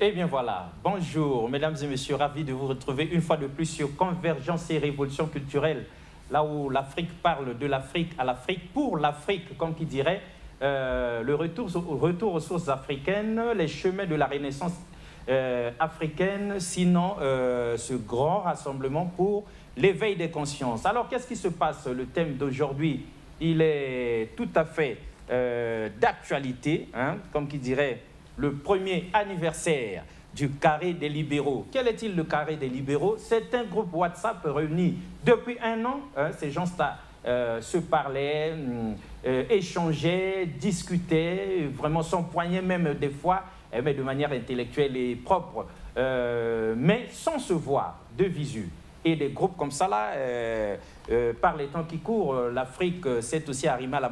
Eh bien voilà, bonjour mesdames et messieurs, ravi de vous retrouver une fois de plus sur Convergence et Révolution culturelle, là où l'Afrique parle de l'Afrique à l'Afrique, pour l'Afrique, comme qui dirait, le retour aux sources africaines, les chemins de la Renaissance africaine, sinon ce grand rassemblement pour l'éveil des consciences. Alors qu'est-ce qui se passe? Le thème d'aujourd'hui, il est tout à fait d'actualité, hein, comme qui dirait, le premier anniversaire du Carré des libéraux. Quel est-il le Carré des libéraux? C'est un groupe WhatsApp réuni depuis un an. Hein, ces gens-là se parlaient, échangeaient, discutaient, vraiment s'empoignaient même des fois, mais de manière intellectuelle et propre, mais sans se voir de visu. Et des groupes comme ça, là, par les temps qui courent, l'Afrique s'est aussi arrimée à la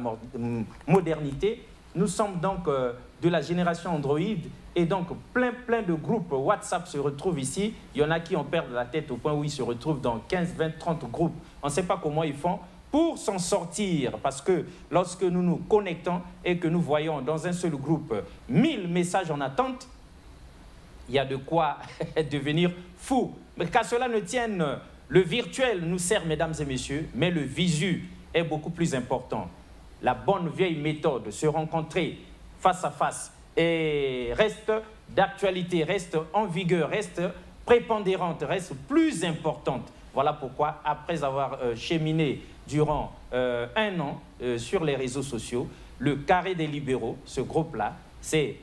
modernité. Nous sommes donc de la génération Android et donc plein de groupes WhatsApp se retrouvent ici. Il y en a qui en perdent la tête au point où ils se retrouvent dans 15, 20, 30 groupes. On ne sait pas comment ils font pour s'en sortir parce que lorsque nous nous connectons et que nous voyons dans un seul groupe 1000 messages en attente, il y a de quoi devenir fou. Mais qu'à cela ne tienne, le virtuel nous sert, mesdames et messieurs, mais le visu est beaucoup plus important. La bonne vieille méthode, se rencontrer face à face, et reste d'actualité, reste en vigueur, reste prépondérante, reste plus importante. Voilà pourquoi, après avoir cheminé durant un an sur les réseaux sociaux, le Carré des libéraux, ce groupe-là, s'est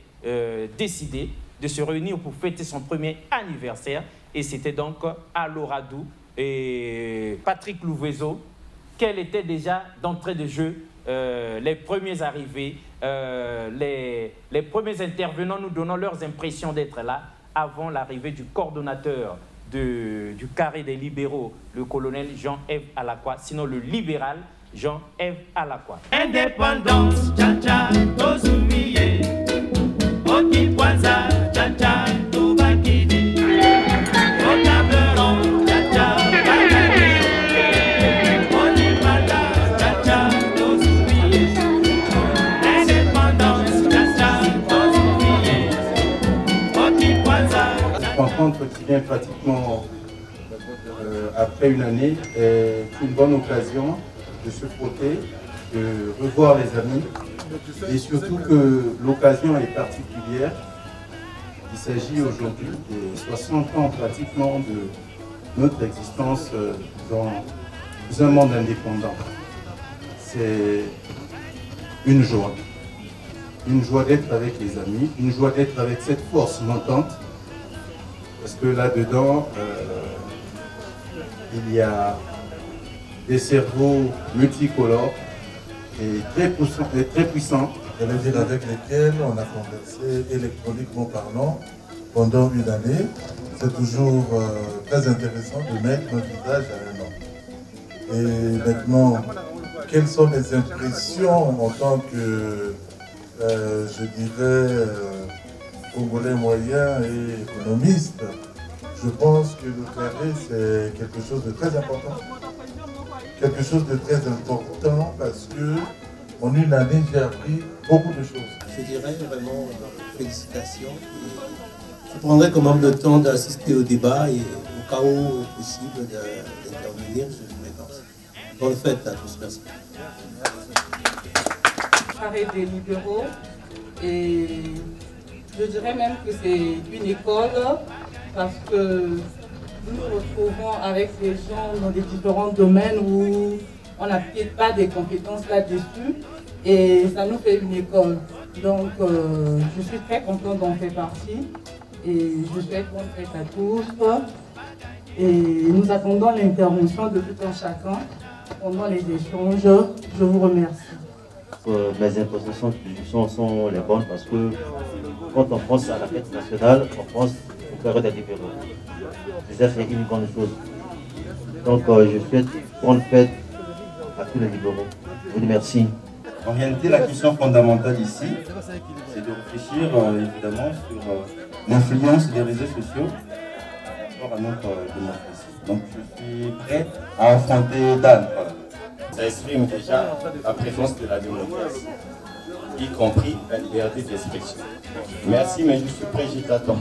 décidé de se réunir pour fêter son premier anniversaire. Et c'était donc à Loradou et Patrick Louvezo, quel était déjà d'entrée de jeu les premiers arrivés, les premiers intervenants nous donnant leurs impressions d'être là avant l'arrivée du coordonnateur du Carré des libéraux, le colonel Jean-Ève Alakwa, sinon le libéral Jean-Ève Alakwa. Indépendance, tcha-tcha, tozumiye, okikwanza, tcha-tcha, tubakidi, otaberon, tcha-tcha, bakadi, onipanda, tcha-tcha, tozumiye, indépendance, tcha-tcha, tozumiye, okikwanza. Cette rencontre qui vient pratiquement après une année est une bonne occasion de se frotter, de revoir les amis et surtout que l'occasion est particulière. Il s'agit aujourd'hui de 60 ans pratiquement de notre existence dans un monde indépendant. C'est une joie d'être avec les amis, une joie d'être avec cette force montante parce que là-dedans, il y a des cerveaux multicolores et très puissants. Avec lesquels on a conversé électroniquement parlant pendant une année. C'est toujours très intéressant de mettre notre visage à un an. Et maintenant, quelles sont les impressions en tant que, je dirais, Congolais moyen et économiste? Je pense que le Carré, c'est quelque chose de très important. Quelque chose de très important parce que en une année, j'ai appris beaucoup de choses. Je dirais vraiment félicitations. Je prendrai quand même le temps d'assister au débat et au cas où possible d'intervenir, je me lance. Bonne fête à tous, merci. Carré des libéraux, et je dirais même que c'est une école parce que nous nous retrouvons avec des gens dans des différents domaines où on n'a peut-être pas des compétences là-dessus et ça nous fait une école. Donc je suis très contente d'en faire partie et je souhaite bonne fête à tous. Et nous attendons l'intervention de tout un chacun pendant les échanges. Je vous remercie. Mes impressions sont les bonnes parce que quand on pense à la fête nationale, on pense au Carré des libéraux. Déjà, c'est une grande chose. Donc, je souhaite bonne fête à tous les libéraux. Je vous remercie. En réalité, la question fondamentale ici, c'est de réfléchir évidemment sur l'influence des réseaux sociaux par rapport à notre démocratie. Donc, je suis prêt à affronter Dan. Ça exprime déjà la présence de la démocratie. y compris la liberté d'expression. Merci, mais je suis prêt, je t'attends.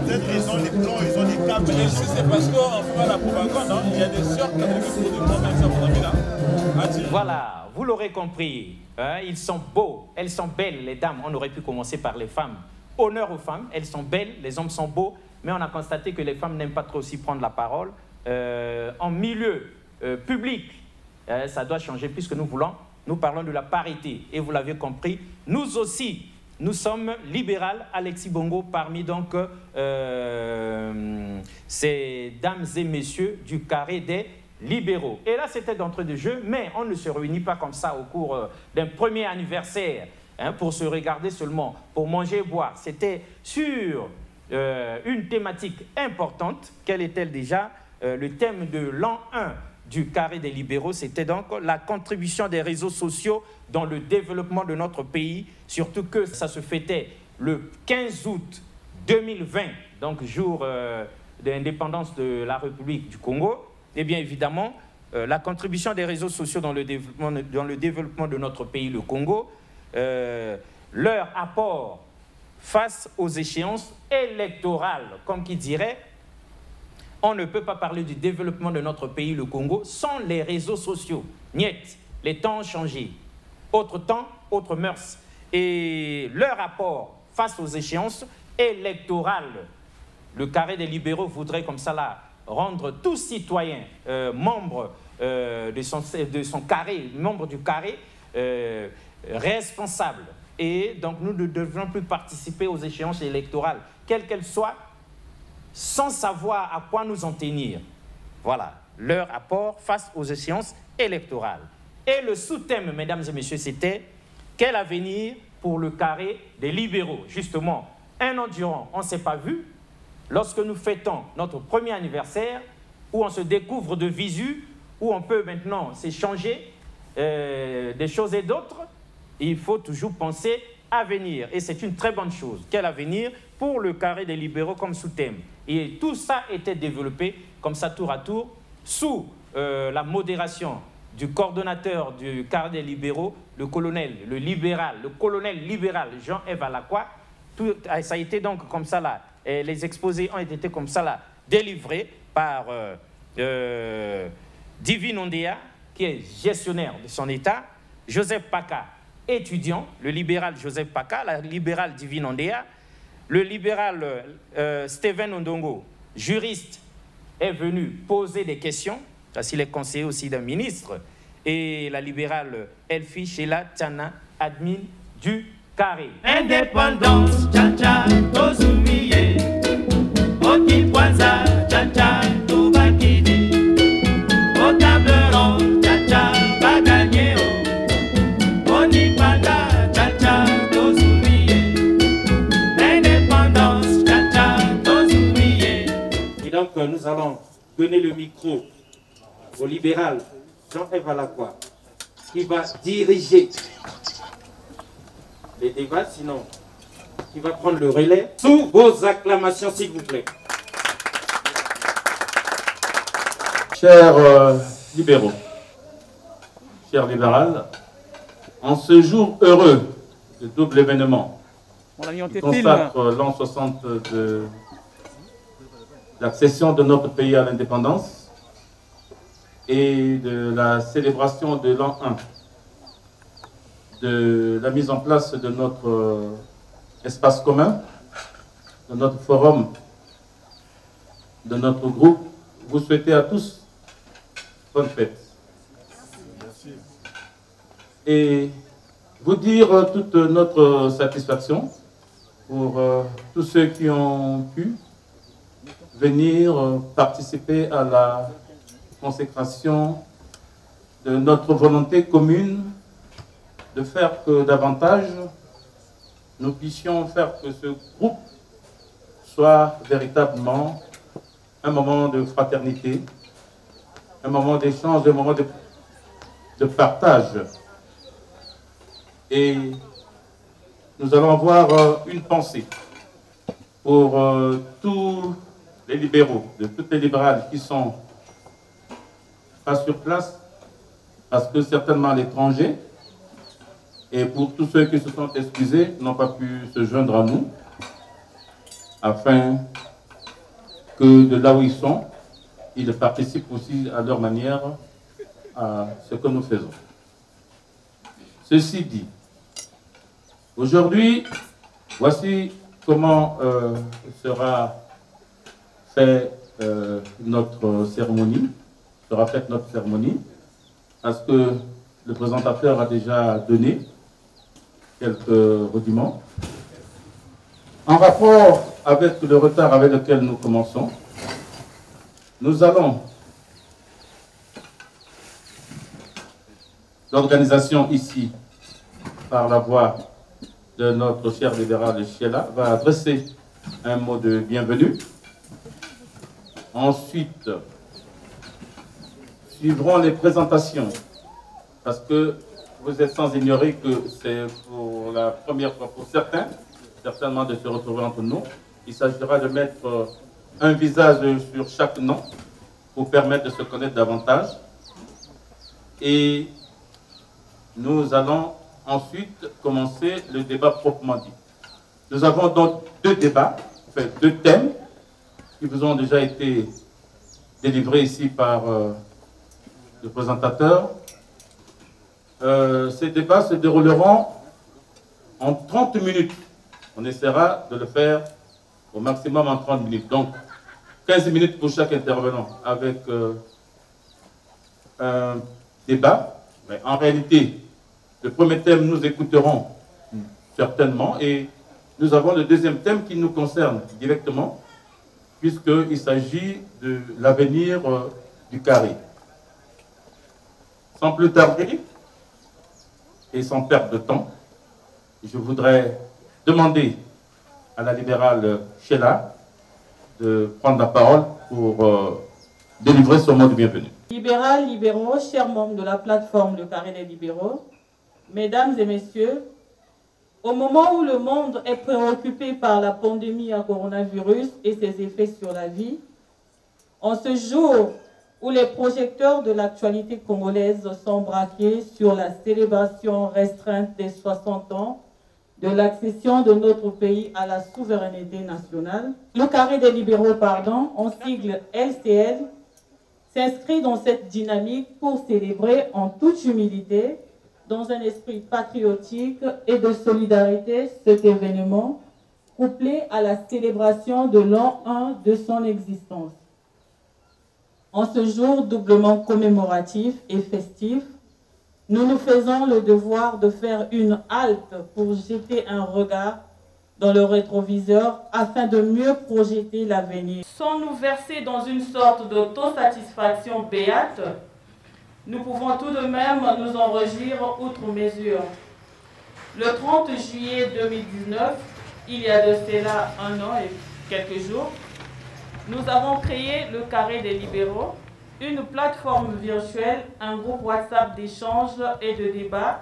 Peut-être ils ont les plans, ils ont des câbles. C'est parce qu'on fait la propagande, hein. Il y a des sœurs catholiques pour des plans comme ça, mon ami là. Voilà, vous l'aurez compris, hein, ils sont beaux, elles sont belles, les dames. On aurait pu commencer par les femmes. Honneur aux femmes, elles sont belles, les hommes sont beaux, mais on a constaté que les femmes n'aiment pas trop aussi prendre la parole en milieu public. Ça doit changer puisque nous parlons de la parité. Et vous l'avez compris, nous aussi, nous sommes libérales, Alexis Bongo, parmi donc ces dames et messieurs du carré des libéraux. Et là, c'était d'entrée de jeu, mais on ne se réunit pas comme ça au cours d'un premier anniversaire, hein, pour se regarder seulement, pour manger et boire. C'était sur une thématique importante. Quelle est-elle déjà? Le thème de l'an 1 du carré des libéraux, c'était donc la contribution des réseaux sociaux dans le développement de notre pays, surtout que ça se fêtait le 15 août 2020, donc jour de l'indépendance de la République du Congo. Et bien évidemment, la contribution des réseaux sociaux dans le développement de notre pays, le Congo, leur apport face aux échéances électorales, comme qui dirait, on ne peut pas parler du développement de notre pays, le Congo, sans les réseaux sociaux. Niet, les temps ont changé. Autre temps, autre mœurs. Et leur rapport face aux échéances électorales, le carré des libéraux voudrait comme ça là rendre tout citoyen membre de son carré, membre du carré, responsable. Et donc nous ne devons plus participer aux échéances électorales, quelles qu'elles soient, sans savoir à quoi nous en tenir. Voilà, leur apport face aux échéances électorales. Et le sous-thème, mesdames et messieurs, c'était quel avenir pour le carré des libéraux? Justement, un an durant, on ne s'est pas vu. Lorsque nous fêtons notre premier anniversaire, où on se découvre de visu, où on peut maintenant s'échanger des choses et d'autres, il faut toujours penser à venir. Et c'est une très bonne chose. Quel avenir pour le carré des libéraux comme sous-thème? Et tout ça était développé comme ça tour à tour sous la modération du coordonnateur du carré des libéraux, le colonel libéral Jean-Yves Alakwa. Ça a été donc comme ça là, et les exposés ont été comme ça là, délivrés par Divine Ondea, qui est gestionnaire de son État, Joseph Paka, étudiant, le libéral Joseph Paka, la libérale Divine Ondea, le libéral Steven Ondongo, juriste, est venu poser des questions, parce qu'il est conseiller aussi d'un ministre, et la libérale Elfi Sheila Tchana, admin du carré. Indépendance, tcha-tcha, tozumiye. Oki Kwanza, tcha-tcha, tubakidi. Au table ronde, tcha-tcha, bagagné. Oni Panda, tcha-tcha, Donc, nous allons donner le micro au libéral Jean-Ève Alakwa, qui va diriger les débats, sinon qui va prendre le relais. Sous vos acclamations, s'il vous plaît. Chers libéraux, chers libérales, en ce jour heureux de double événement qui consacre l'an 60 de l'accession de notre pays à l'indépendance et de la célébration de l'an 1 de la mise en place de notre espace commun, de notre forum, de notre groupe, vous souhaitez à tous bonne fête. Et vous dire toute notre satisfaction pour tous ceux qui ont pu venir participer à la consécration de notre volonté commune de faire que davantage nous puissions faire que ce groupe soit véritablement un moment de fraternité, un moment d'échange, un moment de partage. Et nous allons avoir une pensée pour tous les libéraux, de toutes les libérales qui sont pas sur place, parce que certainement à l'étranger, et pour tous ceux qui se sont excusés, n'ont pas pu se joindre à nous, afin que de là où ils sont, ils participent aussi à leur manière à ce que nous faisons. Ceci dit, aujourd'hui, voici comment sera faite notre cérémonie, parce que le présentateur a déjà donné quelques rudiments. En rapport avec le retard avec lequel nous commençons, nous allons, l'organisation ici, par la voix de notre cher libéral Sheila, va adresser un mot de bienvenue. Ensuite, suivront les présentations, parce que vous êtes sans ignorer que c'est pour la première fois pour certains, certainement de se retrouver entre nous. Il s'agira de mettre un visage sur chaque nom pour permettre de se connaître davantage. Et nous allons ensuite commencer le débat proprement dit. Nous avons donc deux débats, enfin deux thèmes qui vous ont déjà été délivrés ici par le présentateur. Ces débats se dérouleront en 30 minutes. On essaiera de le faire au maximum en 30 minutes. Donc, 15 minutes pour chaque intervenant avec un débat. Mais en réalité, le premier thème, nous écouterons certainement. Et nous avons le deuxième thème qui nous concerne directement, puisqu'il s'agit de l'avenir du carré. Sans plus tarder, et sans perdre de temps, je voudrais demander à la libérale Sheila de prendre la parole pour délivrer son mot de bienvenue. Libérales, libéraux, chers membres de la plateforme Le Carré des libéraux, mesdames et messieurs, au moment où le monde est préoccupé par la pandémie à coronavirus et ses effets sur la vie, en ce jour où les projecteurs de l'actualité congolaise sont braqués sur la célébration restreinte des 60 ans de l'accession de notre pays à la souveraineté nationale, le Carré des libéraux, en sigle LCL, s'inscrit dans cette dynamique pour célébrer en toute humilité, dans un esprit patriotique et de solidarité, cet événement, couplé à la célébration de l'an 1 de son existence. En ce jour doublement commémoratif et festif, nous nous faisons le devoir de faire une halte pour jeter un regard dans le rétroviseur afin de mieux projeter l'avenir. Sans nous verser dans une sorte d'autosatisfaction béate, nous pouvons tout de même nous en réjouir outre mesure. Le 30 juillet 2019, il y a de cela un an et quelques jours, nous avons créé le Carré des Libéraux, une plateforme virtuelle, un groupe WhatsApp d'échange et de débat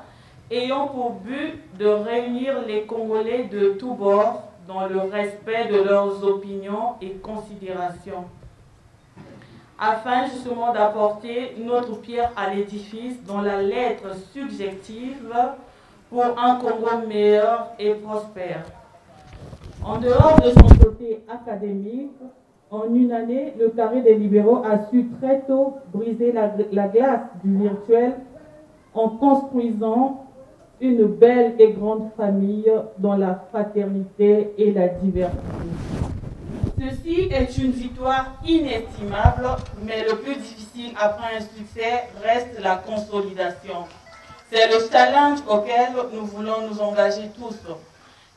ayant pour but de réunir les Congolais de tous bords dans le respect de leurs opinions et considérations, afin justement d'apporter notre pierre à l'édifice dans la lettre subjective pour un Congo meilleur et prospère. En dehors de son côté académique, en une année, le Carré des Libéraux a su très tôt briser la glace du virtuel en construisant une belle et grande famille dans la fraternité et la diversité. Ceci est une victoire inestimable, mais le plus difficile après un succès reste la consolidation. C'est le challenge auquel nous voulons nous engager tous.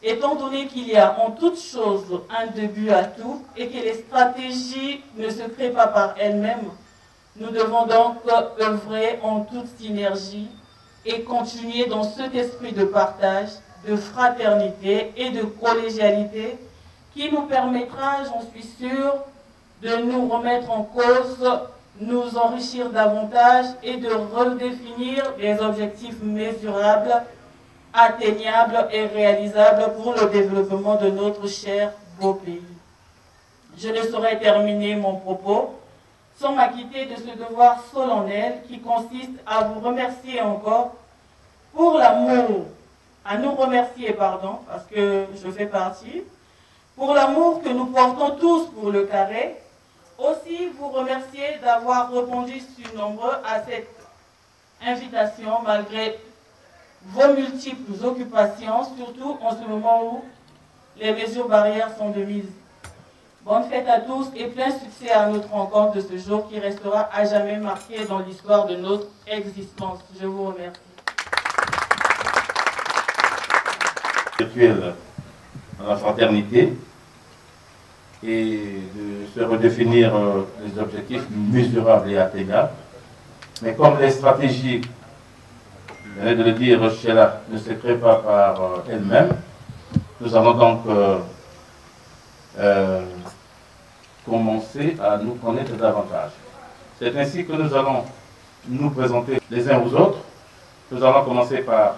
Étant donné qu'il y a en toute chose un début à tout et que les stratégies ne se créent pas par elles-mêmes, nous devons donc œuvrer en toute synergie et continuer dans cet esprit de partage, de fraternité et de collégialité qui nous permettra, j'en suis sûr, de nous remettre en cause, nous enrichir davantage et de redéfinir des objectifs mesurables, atteignables et réalisables pour le développement de notre cher beau pays. Je ne saurais terminer mon propos sans m'acquitter de ce devoir solennel qui consiste à vous remercier encore pour l'amour, à nous remercier, pardon, parce que je fais partie, pour l'amour que nous portons tous pour le Carré. Aussi vous remercier d'avoir répondu si nombreux à cette invitation malgré vos multiples occupations, surtout en ce moment où les mesures barrières sont de mise. Bonne fête à tous et plein succès à notre rencontre de ce jour qui restera à jamais marqué dans l'histoire de notre existence. Je vous remercie. Virtuel dans la fraternité et de se redéfinir les objectifs mesurables et atteignables. Mais comme les stratégies, je venais de le dire, Sheila, ne se créent pas par elles-mêmes, nous allons donc commencer à nous connaître davantage. C'est ainsi que nous allons nous présenter les uns aux autres. Nous allons commencer par,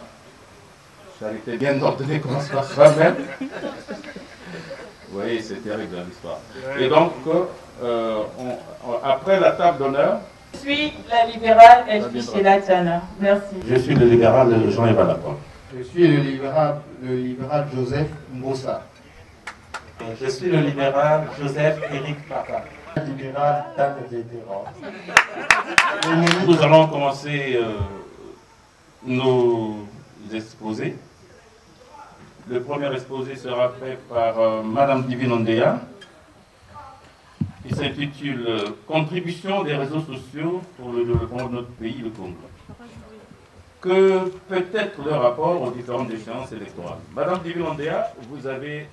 charité bien ordonnée, commence par soi-même. Oui, c'est terrible dans l'histoire. Et donc, après la table d'honneur, Je suis la libérale Sheila Tiana. Merci. je suis le libéral Jean-Yves Lapon. Je suis le libéral Joseph Mbossa. Je suis le libéral Joseph Éric Papa. Le libéral Dan Vétéran. Nous allons commencer nos exposés. Le premier exposé sera fait par Madame Divine Ondea, qui s'intitule Contribution des réseaux sociaux pour le développement de notre pays, le Congo. Que peut être le rapport aux différentes échéances électorales? Madame Divine Ondea, vous avez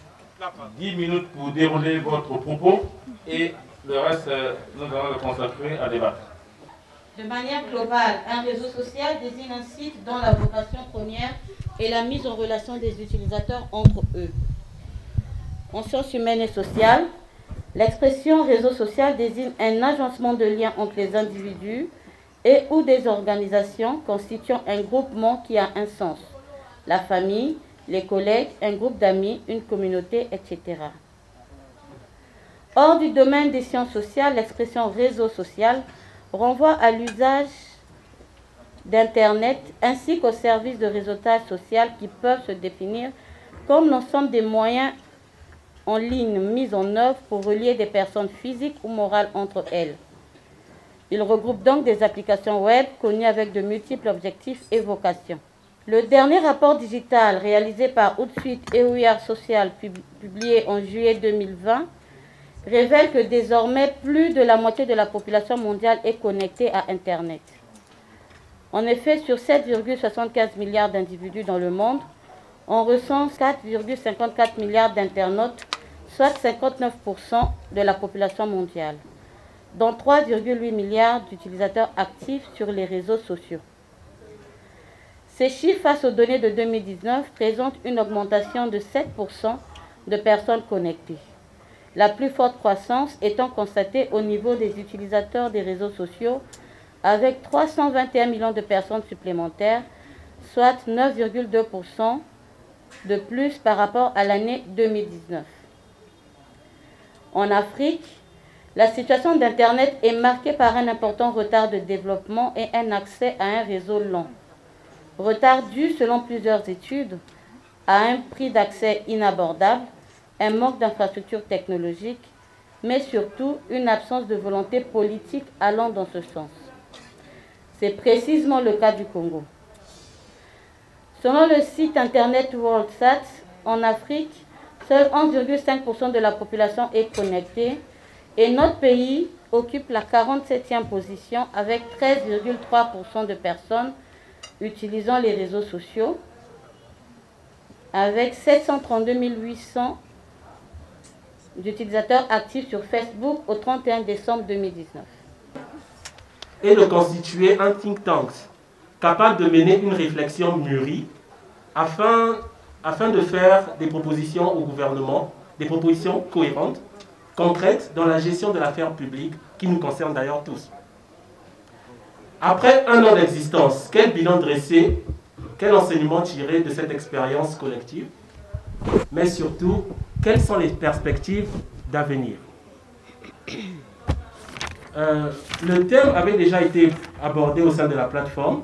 10 minutes pour dérouler votre propos et le reste, nous allons le consacrer à débattre. De manière globale, un réseau social désigne un site dont la vocation première est la mise en relation des utilisateurs entre eux. En sciences humaines et sociales, l'expression réseau social désigne un agencement de liens entre les individus et ou des organisations constituant un groupement qui a un sens. La famille, les collègues, un groupe d'amis, une communauté, etc. Hors du domaine des sciences sociales, l'expression réseau social renvoie à l'usage d'Internet ainsi qu'aux services de réseautage social qui peuvent se définir comme l'ensemble des moyens en ligne mis en œuvre pour relier des personnes physiques ou morales entre elles. Il regroupe donc des applications web connues avec de multiples objectifs et vocations. Le dernier rapport digital réalisé par Outsuite et OUR Social, publié en juillet 2020, révèle que désormais plus de la moitié de la population mondiale est connectée à Internet. En effet, sur 7,75 milliards d'individus dans le monde, on recense 4,54 milliards d'internautes, soit 59% de la population mondiale, dont 3,8 milliards d'utilisateurs actifs sur les réseaux sociaux. Ces chiffres, face aux données de 2019, présentent une augmentation de 7% de personnes connectées. la plus forte croissance étant constatée au niveau des utilisateurs des réseaux sociaux, avec 321 millions de personnes supplémentaires, soit 9,2% de plus par rapport à l'année 2019. En Afrique, la situation d'Internet est marquée par un important retard de développement et un accès à un réseau lent. Retard dû, selon plusieurs études, à un prix d'accès inabordable, un manque d'infrastructures technologiques, mais surtout une absence de volonté politique allant dans ce sens. C'est précisément le cas du Congo. Selon le site internet WorldSat, en Afrique, seul 11,5% de la population est connectée et notre pays occupe la 47e position avec 13,3% de personnes utilisant les réseaux sociaux, avec 732 800 d'utilisateurs actifs sur Facebook au 31 décembre 2019. Et de constituer un think tank capable de mener une réflexion mûrie afin de faire des propositions au gouvernement, des propositions cohérentes, concrètes dans la gestion de l'affaire publique qui nous concerne d'ailleurs tous. Après un an d'existence, quel bilan dresser, quel enseignement tirer de cette expérience collective, mais surtout, quelles sont les perspectives d'avenir? Le thème avait déjà été abordé au sein de la plateforme.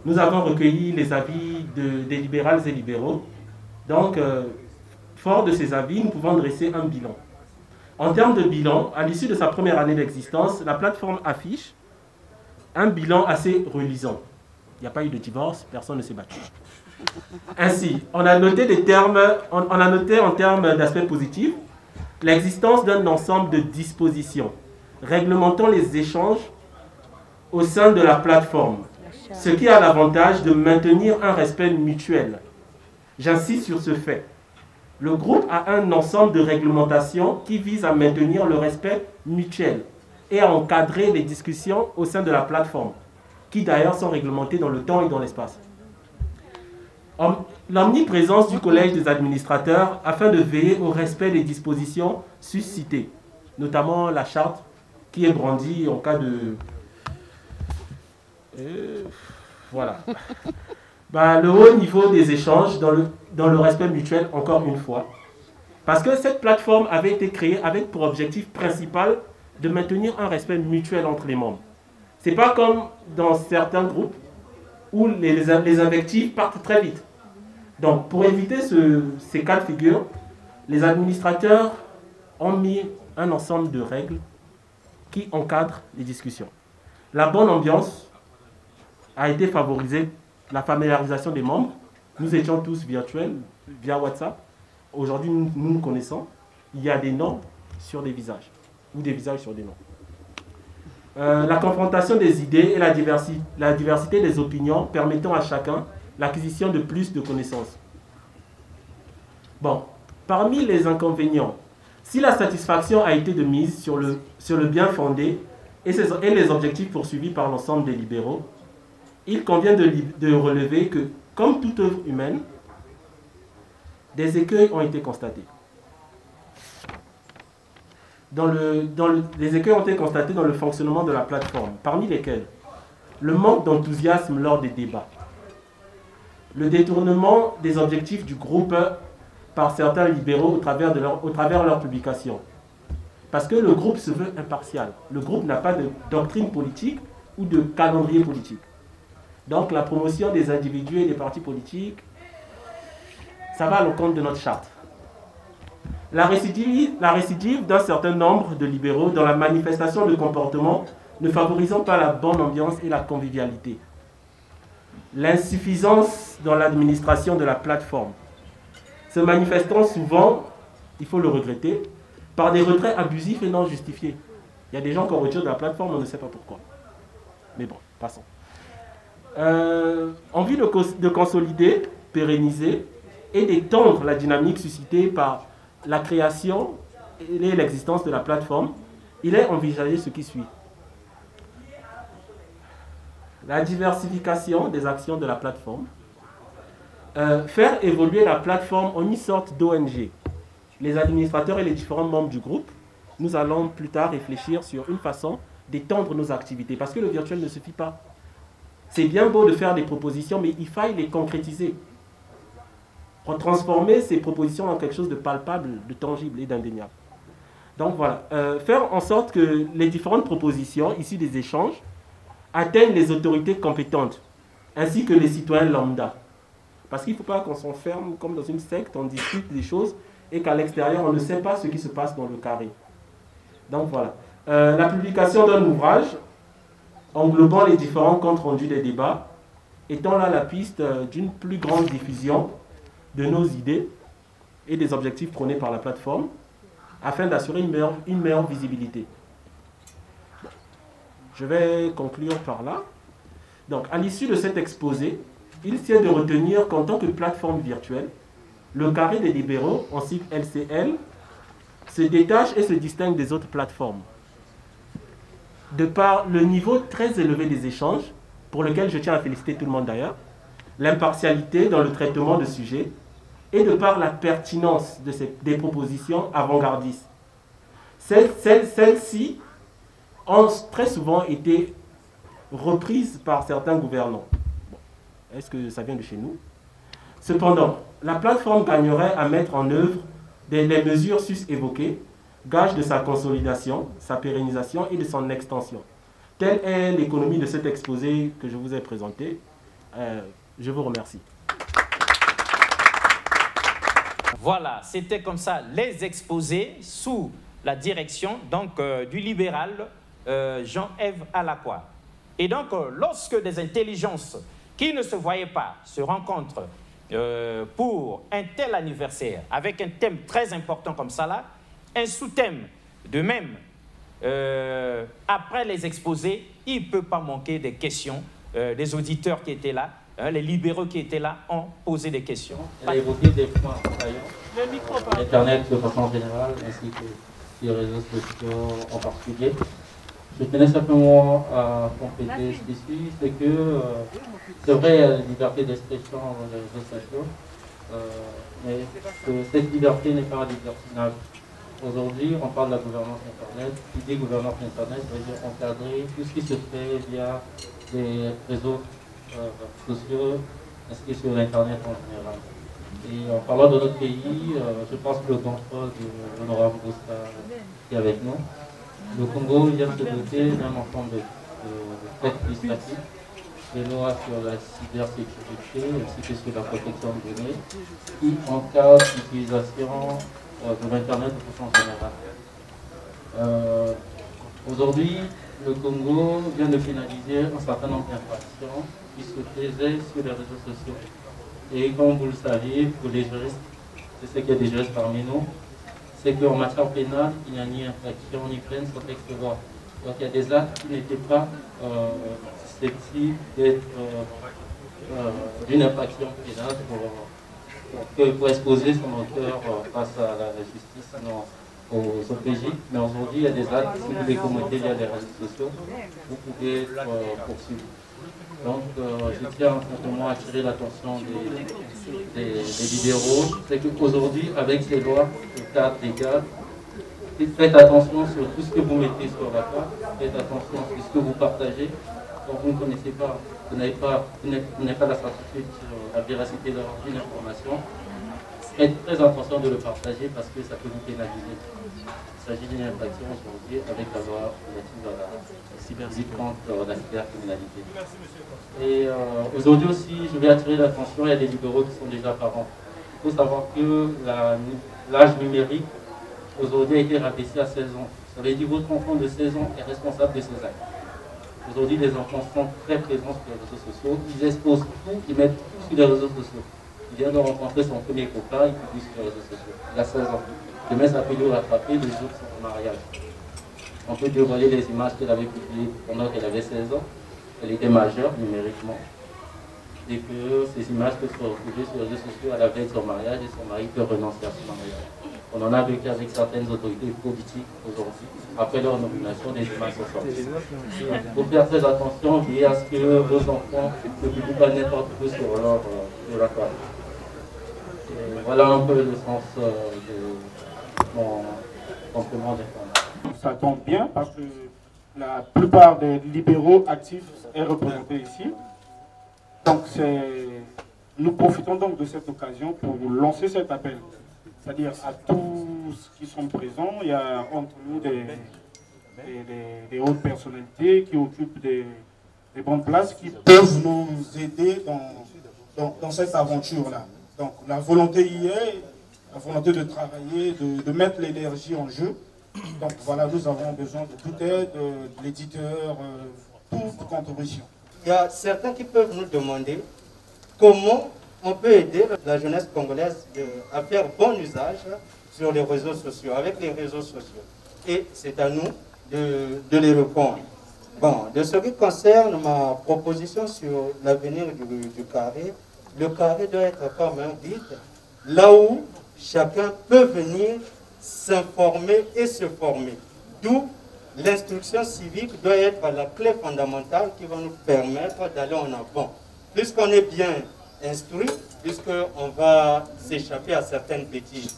Nous avons recueilli les avis des libérales et libéraux. Donc, fort de ces avis, nous pouvons dresser un bilan. En termes de bilan, à l'issue de sa première année d'existence, la plateforme affiche un bilan assez reluisant. Il n'y a pas eu de divorce, personne ne s'est battu. Ainsi, on a noté en termes d'aspects positifs l'existence d'un ensemble de dispositions réglementant les échanges au sein de la plateforme, ce qui a l'avantage de maintenir un respect mutuel. J'insiste sur ce fait. Le groupe a un ensemble de réglementations qui visent à maintenir le respect mutuel et à encadrer les discussions au sein de la plateforme, qui d'ailleurs sont réglementées dans le temps et dans l'espace. L'omniprésence du collège des administrateurs afin de veiller au respect des dispositions suscitées, notamment la charte qui est brandie en cas de... voilà. Le haut niveau des échanges dans le respect mutuel, encore une fois. Parce que cette plateforme avait été créée avec pour objectif principal de maintenir un respect mutuel entre les membres. Ce n'est pas comme dans certains groupes où les invectives partent très vite. Donc, pour éviter ces cas de figure, les administrateurs ont mis un ensemble de règles qui encadrent les discussions. La bonne ambiance a été favorisée, la familiarisation des membres. Nous étions tous virtuels, via WhatsApp. Aujourd'hui, nous nous connaissons. Il y a des noms sur des visages, ou des visages sur des noms. La confrontation des idées et la diversité des opinions permettant à chacun l'acquisition de plus de connaissances. Bon, parmi les inconvénients, si la satisfaction a été de mise sur le bien fondé et les objectifs poursuivis par l'ensemble des libéraux, il convient de relever que, comme toute œuvre humaine, des écueils ont été constatés. Les écueils ont été constatés dans le fonctionnement de la plateforme, parmi lesquels le manque d'enthousiasme lors des débats, le détournement des objectifs du groupe par certains libéraux au travers de leurs publications. Parce que le groupe se veut impartial. Le groupe n'a pas de doctrine politique ou de calendrier politique. Donc la promotion des individus et des partis politiques, ça va à l'encontre de notre charte. La récidive d'un certain nombre de libéraux dans la manifestation de comportements ne favorisant pas la bonne ambiance et la convivialité. L'insuffisance dans l'administration de la plateforme, se manifestant souvent, il faut le regretter, par des retraits abusifs et non justifiés. Il y a des gens qu'on retire de la plateforme, on ne sait pas pourquoi. Mais bon, passons. En vue de consolider, pérenniser et d'étendre la dynamique suscitée par la création et l'existence de la plateforme, il est envisagé ce qui suit. La diversification des actions de la plateforme, faire évoluer la plateforme en une sorte d'ONG, les administrateurs et les différents membres du groupe, nous allons plus tard réfléchir sur une façon d'étendre nos activités. Parce que le virtuel ne suffit pas. C'est bien beau de faire des propositions, mais il faille les concrétiser. Pour transformer ces propositions en quelque chose de palpable, de tangible et d'indéniable. Donc voilà, faire en sorte que les différentes propositions issues des échanges atteignent les autorités compétentes, ainsi que les citoyens lambda. Parce qu'il ne faut pas qu'on s'enferme comme dans une secte, on discute des choses et qu'à l'extérieur, on ne sait pas ce qui se passe dans le carré. Donc voilà. La publication d'un ouvrage englobant les différents comptes rendus des débats étant là la piste d'une plus grande diffusion de nos idées et des objectifs prônés par la plateforme afin d'assurer une meilleure visibilité. Je vais conclure par là. Donc, à l'issue de cet exposé, il tient de retenir qu'en tant que plateforme virtuelle, le carré des libéraux, en sigle LCL, se détache et se distingue des autres plateformes. De par le niveau très élevé des échanges, pour lequel je tiens à féliciter tout le monde d'ailleurs, l'impartialité dans le traitement de sujets, et de par la pertinence des propositions avant-gardistes. Celles-ci ont très souvent été reprises par certains gouvernants. Bon, est-ce que ça vient de chez nous? Cependant, la plateforme gagnerait à mettre en œuvre les mesures sus-évoquées, gage de sa consolidation, sa pérennisation et de son extension. Telle est l'économie de cet exposé que je vous ai présenté. Je vous remercie. Voilà, c'était comme ça les exposés sous la direction donc, du libéral Jean-Ève Alakwa. Et donc, lorsque des intelligences qui ne se voyaient pas se rencontrent pour un tel anniversaire, avec un thème très important comme ça là, un sous-thème de même, après les exposés, il ne peut pas manquer des questions des auditeurs qui étaient là. Les libéraux qui étaient là ont posé des questions. Elle a évoqué des points saillants. Internet de façon générale, ainsi que les réseaux sociaux en particulier. Je tenais simplement à compléter ceci, c'est que c'est vrai, il y a la liberté d'expression dans les réseaux sociaux, mais que cette liberté n'est pas libertinage. Aujourd'hui, on parle de la gouvernance Internet. L'idée gouvernance Internet veut dire encadrer tout ce qui se fait via les réseaux sociaux, ainsi que sur l'Internet en général. Et en parlant de notre pays, je pense que le contrôle de l'honorable Boussa qui est avec nous, le Congo vient de se doter d'un ensemble de textes législatifs, des lois sur la cybersécurité ainsi que sur la protection des données, qui encadrent l'utilisation de l'Internet de façon générale. Aujourd'hui, le Congo vient de finaliser un certain nombre d'infractions qui se faisaient sur les réseaux sociaux. Et comme vous le savez, pour les juristes, je sais qu'il y a des juristes parmi nous, c'est qu'en matière pénale, il n'y a ni infraction ni peine sans texte de loi. Donc il y a des actes qui n'étaient pas susceptibles d'être d'une infraction pénale pour exposer son auteur face à la justice, non aux OPJ. Mais aujourd'hui, il y a des actes, si vous les commettez via les réseaux sociaux, vous pouvez être poursuivi. Donc, je tiens simplement à attirer l'attention des libéraux. C'est qu'aujourd'hui, avec ces lois, le cadre légal, faites attention sur tout ce que vous mettez sur la table, faites attention sur ce que vous partagez. Quand vous ne connaissez pas, vous n'avez pas la certitude sur la véracité d'une information, faites très attention de le partager parce que ça peut vous pénaliser. Il s'agit d'une infraction aujourd'hui avec la loi relative à la cybercriminalité. Et aujourd'hui aussi, je vais attirer l'attention, il y a des libéraux qui sont déjà parents. Il faut savoir que l'âge numérique aujourd'hui a été rabaissé à 16 ans. Ça veut dire que votre enfant de 16 ans est responsable de ses actes. Aujourd'hui, les enfants sont très présents sur les réseaux sociaux. Ils exposent tout, ils mettent tout sur les réseaux sociaux. Il vient de rencontrer son premier copain, il publie sur les réseaux sociaux. Il a 16 ans. Demain, ça peut le rattraper le jour de son mariage. On peut dévoiler les images qu'elle avait publiées pendant qu'elle avait 16 ans. Elle était majeure numériquement. Et que ces images peuvent se retrouver sur les réseaux sociaux à la veille de son mariage et son mari peut renoncer à son mariage. On en a vécu avec certaines autorités politiques aujourd'hui. Après leur nomination, des images sont sorties. Il faut faire très attention, veiller à ce que vos enfants ne publient pas n'importe où sur leur toile. Voilà un peu le sens mon complément d'information. Ça tombe bien parce que la plupart des libéraux actifs est représenté ici. Donc nous profitons donc de cette occasion pour lancer cet appel. C'est-à-dire à tous qui sont présents, il y a entre nous des hautes personnalités qui occupent des bonnes places qui peuvent nous aider dans cette aventure-là. Donc la volonté y est, la volonté de travailler, de mettre l'énergie en jeu. Donc voilà, nous avons besoin de toute aide, de l'éditeur, toute contribution. Il y a certains qui peuvent nous demander comment on peut aider la jeunesse congolaise à faire bon usage sur les réseaux sociaux, avec les réseaux sociaux. Et c'est à nous de les répondre. Bon, de ce qui concerne ma proposition sur l'avenir du carré, le carré doit être comme un guide, là où chacun peut venir s'informer et se former. D'où l'instruction civique doit être la clé fondamentale qui va nous permettre d'aller en avant. Puisqu'on est bien instruit, puisqu'on va s'échapper à certaines bêtises.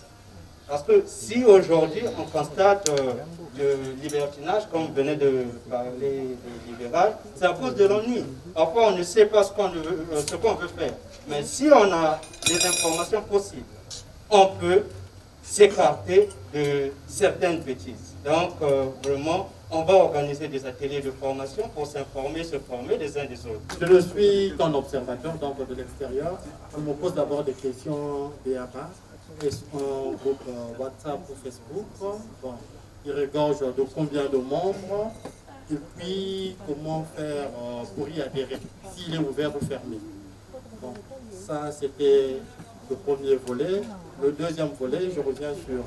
Parce que si aujourd'hui on constate le libertinage, comme venait de parler des libérales, c'est à cause de l'ennui. Parfois on ne sait pas ce qu'on veut faire. Mais si on a des informations possibles, on peut s'écarter de certaines bêtises. Donc vraiment, on va organiser des ateliers de formation pour s'informer, se former les uns des autres. Je ne suis qu'un observateur donc de l'extérieur. On me pose d'abord des questions BABA, en groupe WhatsApp ou Facebook. Bon, il regorge de combien de membres et puis comment faire pour y adhérer, s'il est ouvert ou fermé. Bon, ça c'était le premier volet. Le deuxième volet, je reviens sur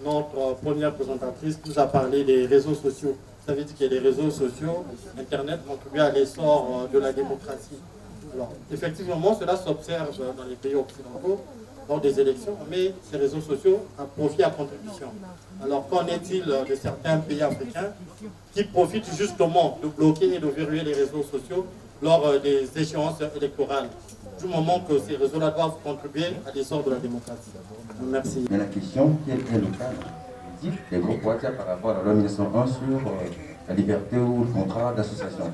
notre première présentatrice qui nous a parlé des réseaux sociaux. Ça veut dire que les réseaux sociaux, Internet, contribuent à l'essor de la démocratie. Alors, effectivement, cela s'observe dans les pays occidentaux, lors des élections, mais ces réseaux sociaux ont profit à contribution. Alors, qu'en est-il de certains pays africains qui profitent justement de bloquer et de verrouiller les réseaux sociaux lors des échéances électorales, du moment que ces réseaux-là doivent contribuer à l'essor de la démocratie? Merci. Mais la question, quel est le cadre juridique des groupes WhatsApp par rapport à la loi 1901 sur la liberté ou le contrat d'association?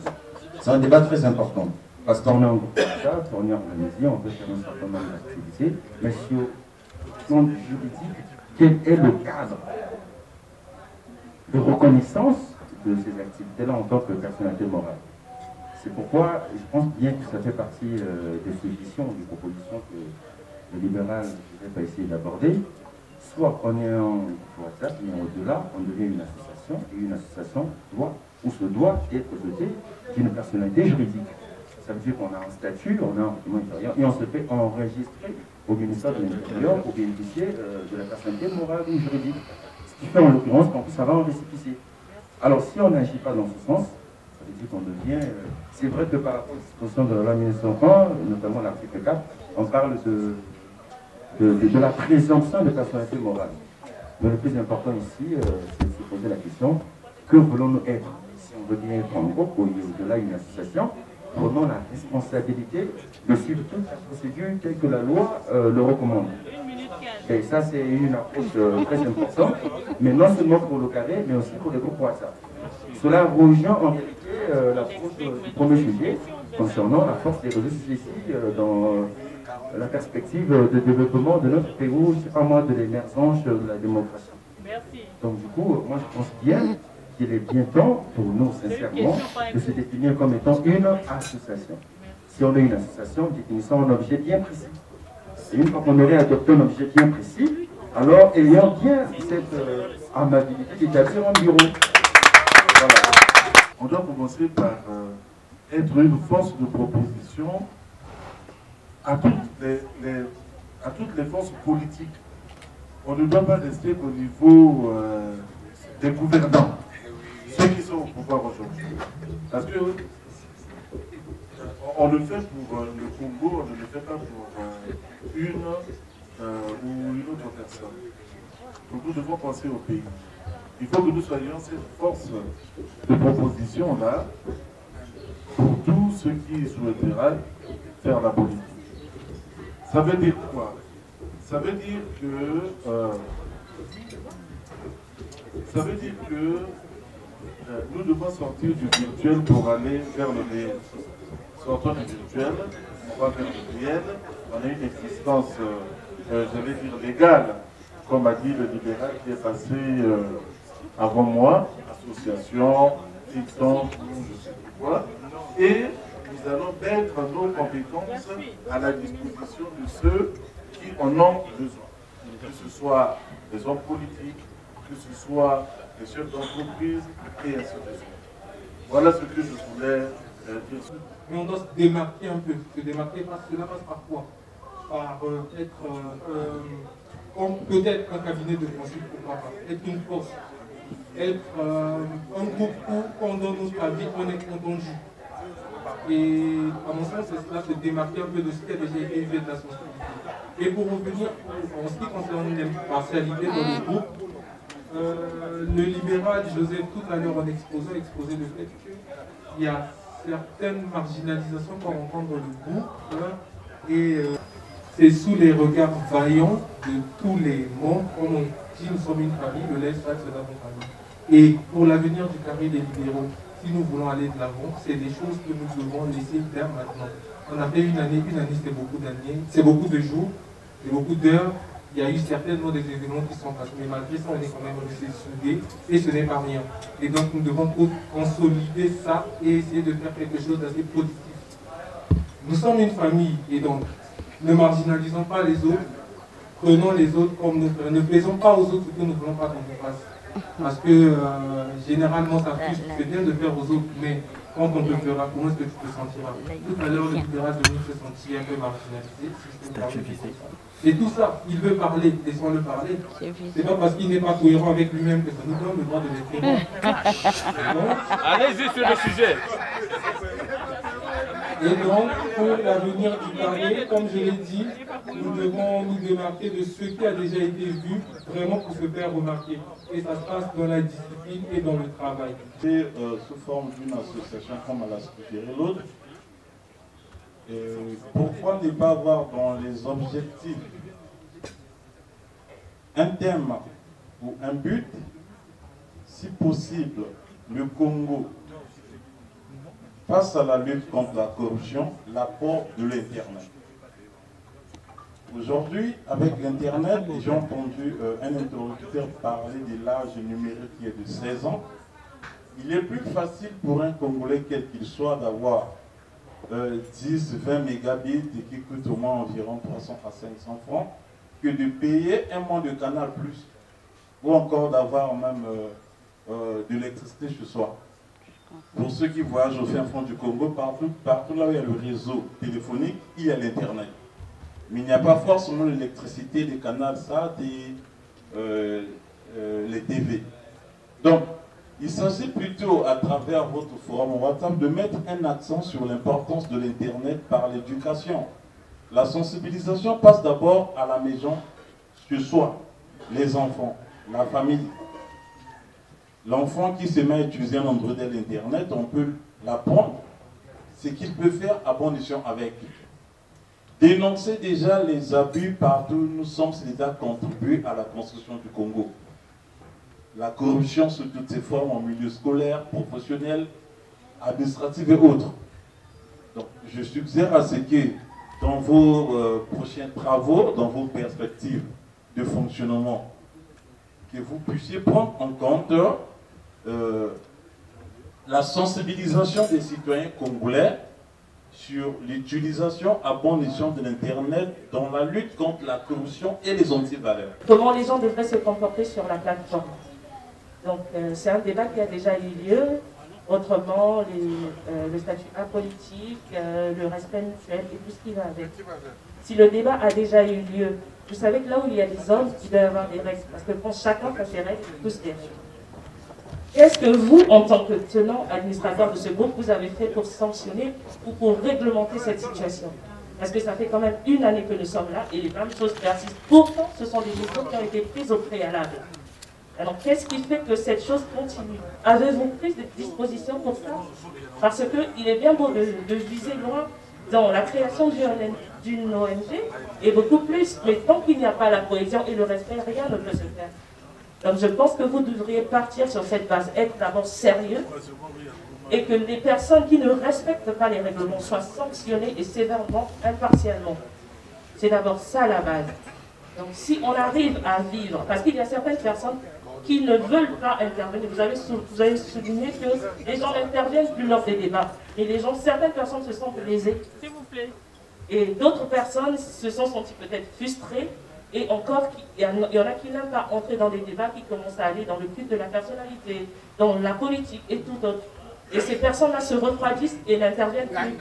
C'est un débat très important. Parce qu'on est en groupe WhatsApp, on est organisé, on peut faire un certain nombre d'activités, mais sur le plan juridique, quel est le cadre de reconnaissance de ces activités-là en tant que personnalité morale? C'est pourquoi je pense bien que ça fait partie des solutions, des propositions que le libéral ne va pas essayer d'aborder. Soit on est en WhatsApp, mais au-delà, on devient une association, et une association doit être dotée d'une personnalité juridique. Ça veut dire qu'on a un statut, on a un document intérieur, et on se fait enregistrer au ministère de l'Intérieur pour bénéficier de la personnalité morale ou juridique. Ce qui fait en l'occurrence qu'en plus ça va en récépissé. Alors si on n'agit pas dans ce sens, ça veut dire qu'on devient... c'est vrai que par rapport aux dispositions de la loi 1901, notamment l'article 4, on parle de la présomption de personnalité morale. Mais le plus important ici, c'est de se poser la question, que voulons-nous être? Si on veut bien être en groupe ou au-delà d'une association, prenons la responsabilité de suivre toute la procédure telle que la loi le recommande. Et ça, c'est une approche très importante, mais non seulement pour le carré, mais aussi pour les groupes WhatsApp. Cela rejoint en réalité l'approche du 1er juillet concernant la force des réseaux sociaux ici dans la perspective de développement de notre pays, je sais pas moi, de l'émergence de la démocratie. Merci. Donc du coup, moi je pense bien qu'il est bien temps pour nous, sincèrement, de se définir comme étant une association. Si on est une association, définissons un objet bien précis. Et une fois qu'on aurait adopté un objet bien précis, alors ayant bien cette amabilité d'établir un bureau. Voilà. On doit commencer par être une force de proposition à toutes les forces politiques. On ne doit pas rester qu'au niveau des gouvernants, ceux qui sont au pouvoir aujourd'hui. Parce que on le fait pour le Congo, on ne le fait pas pour une ou une autre personne. Donc nous devons penser au pays. Il faut que nous soyons cette force de proposition-là pour tous ceux qui souhaiteraient faire la politique. Ça veut dire quoi? Ça veut dire que Ça veut dire que nous devons sortir du virtuel pour aller vers le réel. Sortons du virtuel, on va vers le réel. On a une existence, j'allais dire, légale, comme a dit le libéral qui est passé avant moi, association, TikTok, je sais pas quoi. Et nous allons mettre nos compétences à la disposition de ceux qui en ont besoin. Que ce soit les hommes politiques, que ce soit les chefs d'entreprise, et ainsi de suite. Voilà ce que je voulais dire. Mais on doit se démarquer un peu. Se démarquer, cela passe par quoi? Par peut-être un cabinet de conseil, pourquoi pas. Être une force. Être un groupe où, pendant notre vie, on est entendu. Et à mon sens, c'est cela, se démarquer un peu de ce qui a déjà été fait de la société. Et pour revenir, en ce qui concerne l'impartialité dans le groupe, le libéral Joseph, tout à l'heure en exposant, exposait le fait qu'il y a certaines marginalisations qu'on rencontre dans le groupe, et c'est sous les regards vaillants de tous les membres, comme on dit, nous sommes une famille, le lait chaque c'est notre famille. Et pour l'avenir du carré des libéraux, si nous voulons aller de l'avant, c'est des choses que nous devons laisser faire maintenant. On a fait une année c'est beaucoup d'années, c'est beaucoup de jours, c'est beaucoup d'heures. Il y a eu certainement des événements qui sont passés, mais malgré ça, on est quand même resté soudés et ce n'est pas rien. Et donc, nous devons consolider ça et essayer de faire quelque chose d'assez positif. Nous sommes une famille et donc, ne marginalisons pas les autres, prenons les autres comme nous faisons. Ne faisons pas aux autres ce que nous ne voulons pas qu'on nous fasse. Parce que généralement, ça touche, c'est bien de faire aux autres, mais quand on te fera, comment est-ce que tu te sentiras? Tout à l'heure, le libéral de nous se sentit un peu marginalisé. Et tout ça, il veut parler, laissons-le parler. C'est pas parce qu'il n'est pas cohérent avec lui-même que ça nous donne le droit de l'être. Allez-y sur le sujet. Et donc, pour l'avenir du carré, comme je l'ai dit, nous devons nous démarquer de ce qui a déjà été vu, vraiment pour se faire remarquer. Et ça se passe dans la discipline et dans le travail. C'est sous forme d'une association comme elle a suggéré l'autre. Pourquoi ne pas avoir dans les objectifs un thème ou un but, si possible, le Congo, face à la lutte contre la corruption, l'apport de l'Internet. Aujourd'hui, avec l'Internet, j'ai entendu un interlocuteur parler de l'âge numérique qui est de 16 ans. Il est plus facile pour un Congolais, quel qu'il soit, d'avoir 10, 20 mégabits et qui coûte au moins environ 300 à 500 francs, que de payer un mois de Canal+, ou encore d'avoir même de l'électricité chez soi. Pour ceux qui voyagent au fin fond du Congo, partout là où il y a le réseau téléphonique, il y a l'Internet. Mais il n'y a pas forcément l'électricité, les canaux SAT et les TV. Donc, il s'agit plutôt, à travers votre forum WhatsApp, de mettre un accent sur l'importance de l'Internet par l'éducation. La sensibilisation passe d'abord à la maison, chez soi, les enfants, la famille. L'enfant qui se met à utiliser un endroit de l'Internet, on peut l'apprendre ce qu'il peut faire à bon escient avec. Dénoncer déjà les abus partout où nous sommes, c'est déjà contribuer à la construction du Congo. La corruption sous toutes ses formes en milieu scolaire, professionnel, administratif et autres. Donc, je suggère à ce que dans vos prochains travaux, dans vos perspectives de fonctionnement, que vous puissiez prendre en compte la sensibilisation des citoyens congolais sur l'utilisation à bon escient de l'Internet dans la lutte contre la corruption et les antivaleurs. Comment les gens devraient se comporter sur la plateforme. Donc c'est un débat qui a déjà eu lieu. Autrement, le statut apolitique, le respect mutuel et tout ce qui va avec. Si le débat a déjà eu lieu, vous savez que là où il y a des hommes, il doit y avoir des règles. Parce que pour chacun fait ses règles, tous des règles. Qu'est-ce que vous, en tant que tenant administrateur de ce groupe, vous avez fait pour sanctionner ou pour réglementer cette situation? Parce que ça fait quand même une année que nous sommes là et les mêmes choses persistent. Pourtant, ce sont des mesures qui ont été prises au préalable. Alors, qu'est-ce qui fait que cette chose continue? Avez-vous pris des dispositions pour ça? Parce qu'il est bien beau de viser loin dans la création d'une ONG et beaucoup plus, mais tant qu'il n'y a pas la cohésion et le respect, rien ne peut se faire. Donc je pense que vous devriez partir sur cette base, être d'abord sérieux, et que les personnes qui ne respectent pas les règlements soient sanctionnées et sévèrement, impartialement. C'est d'abord ça la base. Donc si on arrive à vivre, parce qu'il y a certaines personnes qui ne veulent pas intervenir, vous avez souligné que les gens n'interviennent plus lors des débats, et certaines personnes se sentent lésées, s'il vous plaît. Et d'autres personnes se sont senties peut-être frustrées, et encore, il y en a qui n'aiment pas entrer dans les débats, qui commencent à aller dans le culte de la personnalité, dans la politique et tout autre. Et ces personnes-là se refroidissent et n'interviennent plus.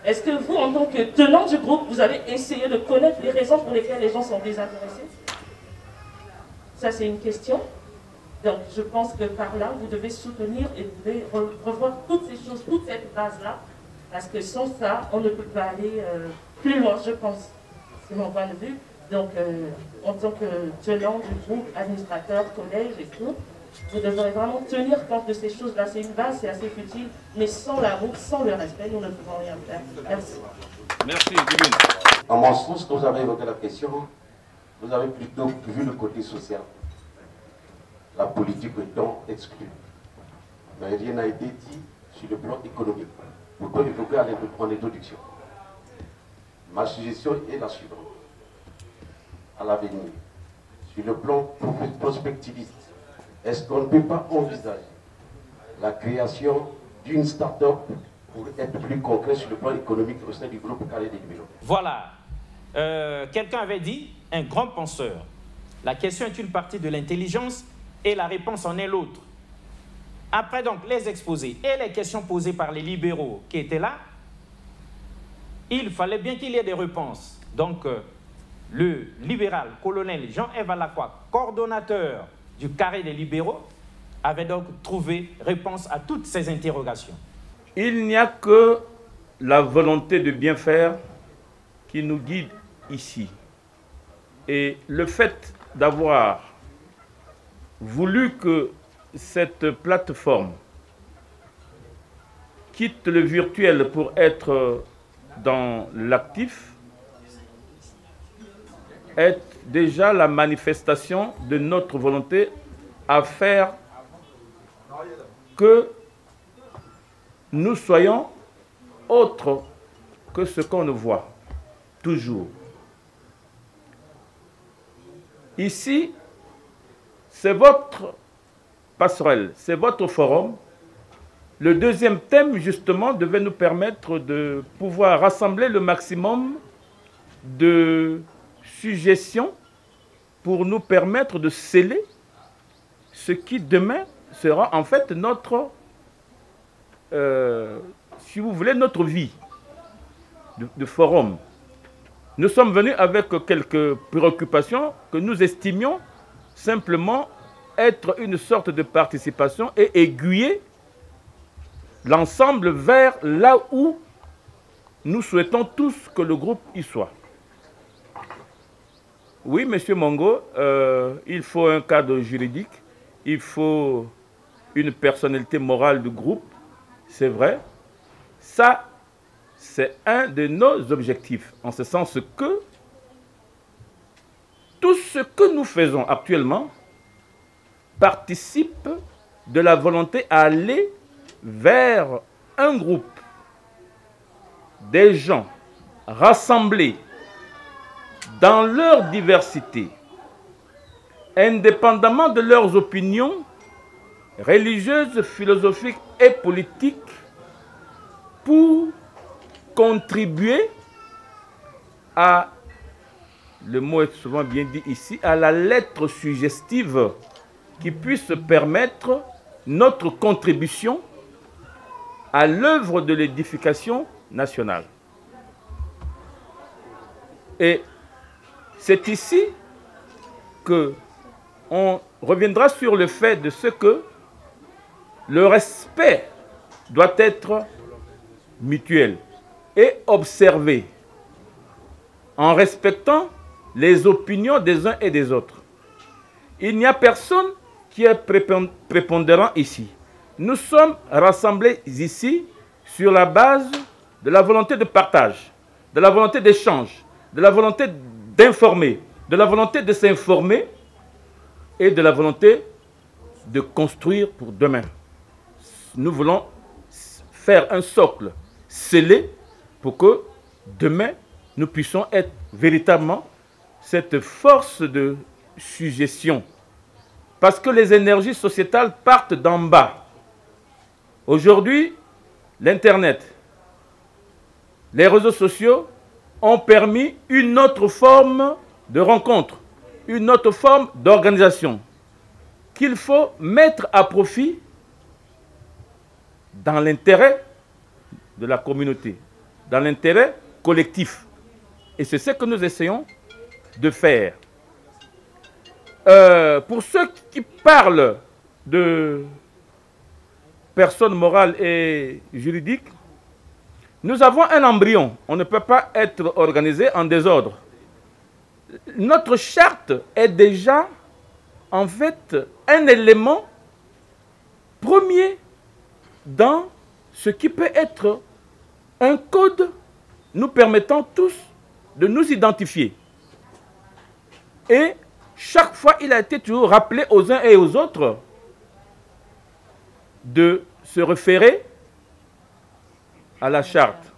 Est-ce que vous, en tant que tenant du groupe, vous avez essayé de connaître les raisons pour lesquelles les gens sont désintéressés? Ça, c'est une question. Donc, je pense que par là, vous devez soutenir et vous devez revoir toutes ces choses, toute cette base-là, parce que sans ça, on ne peut pas aller plus loin, je pense. C'est mon point de vue. Donc, en tant que tenant du groupe, administrateur, collège et tout, vous devrez vraiment tenir compte de ces choses-là. C'est une base, c'est assez futile, mais sans l'amour, sans le respect, nous ne pouvons rien faire. Merci. Merci, Divine. En mon sens, quand vous avez évoqué la question, vous avez plutôt vu le côté social. La politique étant exclue. Mais rien n'a été dit sur le plan économique. Vous pouvez évoquer en introduction. Ma suggestion est la suivante. À l'avenir, sur le plan prospectiviste, est-ce qu'on ne peut pas envisager la création d'une start-up pour être plus concret sur le plan économique au sein du groupe Carré des Libéraux? Voilà. Quelqu'un avait dit, un grand penseur, la question est une partie de l'intelligence et la réponse en est l'autre. Après donc les exposés et les questions posées par les libéraux qui étaient là, il fallait bien qu'il y ait des réponses. Donc, le libéral colonel Jean-Ève Alakwa, coordonnateur du Carré des libéraux, avait donc trouvé réponse à toutes ces interrogations. Il n'y a que la volonté de bien faire qui nous guide ici. Et le fait d'avoir voulu que cette plateforme quitte le virtuel pour être dans l'actif est déjà la manifestation de notre volonté à faire que nous soyons autres que ce qu'on ne voit toujours. Ici, c'est votre passerelle, c'est votre forum. Le deuxième thème, justement, devait nous permettre de pouvoir rassembler le maximum de suggestions pour nous permettre de sceller ce qui demain sera en fait notre, si vous voulez, notre vie de forum. Nous sommes venus avec quelques préoccupations que nous estimions simplement être une sorte de participation et aiguiller l'ensemble vers là où nous souhaitons tous que le groupe y soit. Oui, Monsieur Mongo, il faut un cadre juridique, il faut une personnalité morale du groupe, c'est vrai. Ça, c'est un de nos objectifs, en ce sens que tout ce que nous faisons actuellement participe de la volonté à aller vers un groupe des gens rassemblés dans leur diversité, indépendamment de leurs opinions religieuses, philosophiques et politiques, pour contribuer à, le mot est souvent bien dit ici, à la lettre suggestive qui puisse permettre notre contribution à l'œuvre de l'édification nationale. Et c'est ici qu'on reviendra sur le fait de ce que le respect doit être mutuel et observé en respectant les opinions des uns et des autres. Il n'y a personne qui est prépondérant ici. Nous sommes rassemblés ici sur la base de la volonté de partage, de la volonté d'échange, de la volonté d'informer, de la volonté de s'informer et de la volonté de construire pour demain. Nous voulons faire un socle scellé pour que demain, nous puissions être véritablement cette force de suggestion. Parce que les énergies sociétales partent d'en bas. Aujourd'hui, l'Internet, les réseaux sociaux ont permis une autre forme de rencontre, une autre forme d'organisation qu'il faut mettre à profit dans l'intérêt de la communauté, dans l'intérêt collectif. Et c'est ce que nous essayons de faire. Pour ceux qui parlent de personnes morales et juridiques, nous avons un embryon. On ne peut pas être organisé en désordre. Notre charte est déjà, en fait, un élément premier dans ce qui peut être un code nous permettant tous de nous identifier. Et chaque fois, il a été toujours rappelé aux uns et aux autres de se référer à la charte.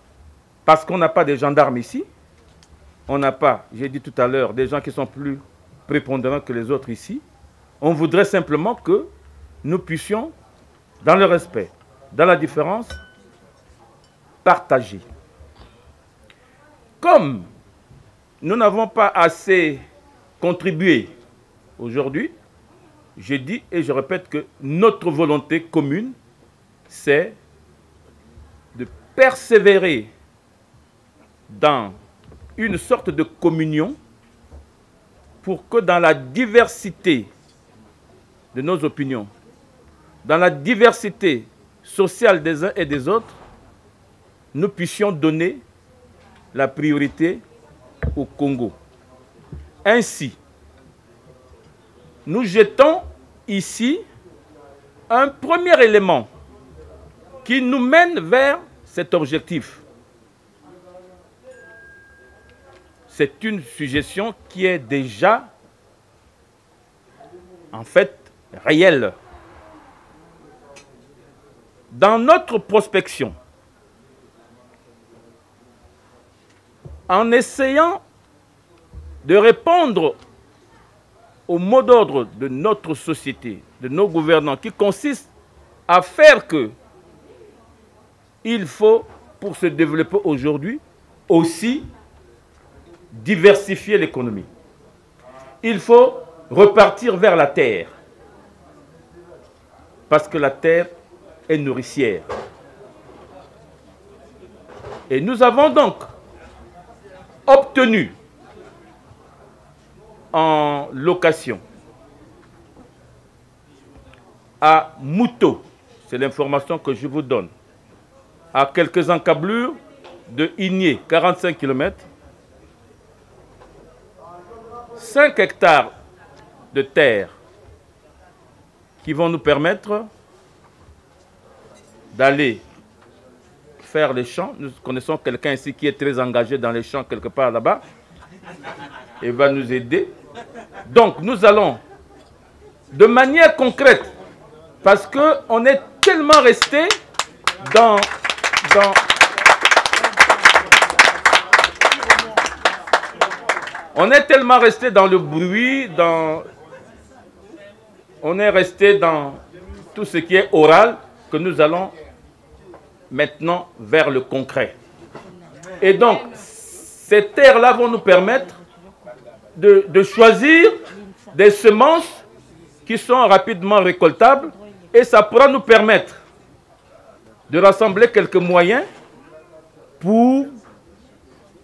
Parce qu'on n'a pas de gendarmes ici. On n'a pas, j'ai dit tout à l'heure, des gens qui sont plus prépondérants que les autres ici. On voudrait simplement que nous puissions, dans le respect, dans la différence, partager. Comme nous n'avons pas assez contribué aujourd'hui, je dis et je répète que notre volonté commune, c'est de persévérer dans une sorte de communion pour que dans la diversité de nos opinions, dans la diversité sociale des uns et des autres, nous puissions donner la priorité au Congo. Ainsi, nous jetons ici un premier élément qui nous mène vers cet objectif. C'est une suggestion qui est déjà, en fait, réelle. Dans notre prospection, en essayant de répondre au mot d'ordre de notre société, de nos gouvernants, qui consiste à faire que il faut, pour se développer aujourd'hui, aussi diversifier l'économie. Il faut repartir vers la terre, parce que la terre est nourricière. Et nous avons donc obtenu en location à Mouto, c'est l'information que je vous donne, à quelques encablures de Igné, 45 km, 5 hectares de terre qui vont nous permettre d'aller faire les champs. Nous connaissons quelqu'un ici qui est très engagé dans les champs quelque part là-bas et va nous aider. Donc nous allons de manière concrète, parce qu'on est tellement resté dans on est tellement resté dans le bruit, on est resté dans tout ce qui est oral, que nous allons maintenant vers le concret. Et donc, ces terres-là vont nous permettre de choisir des semences qui sont rapidement récoltables, et ça pourra nous permettre de rassembler quelques moyens pour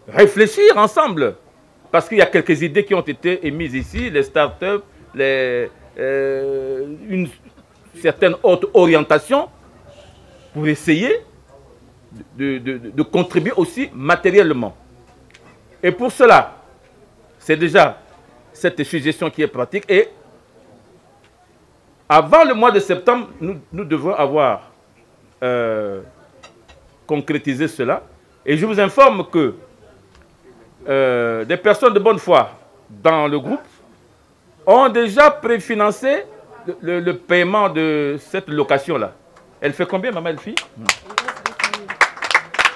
réfléchir ensemble. Parce qu'il y a quelques idées qui ont été émises ici, les start-up, une certaine haute orientation, pour essayer de contribuer aussi matériellement. Et pour cela, c'est déjà cette suggestion qui est pratique. Et avant le mois de septembre, nous devons avoir concrétisé cela. Et je vous informe que des personnes de bonne foi dans le groupe ont déjà préfinancé le paiement de cette location-là. Elle fait combien, maman, elle fille?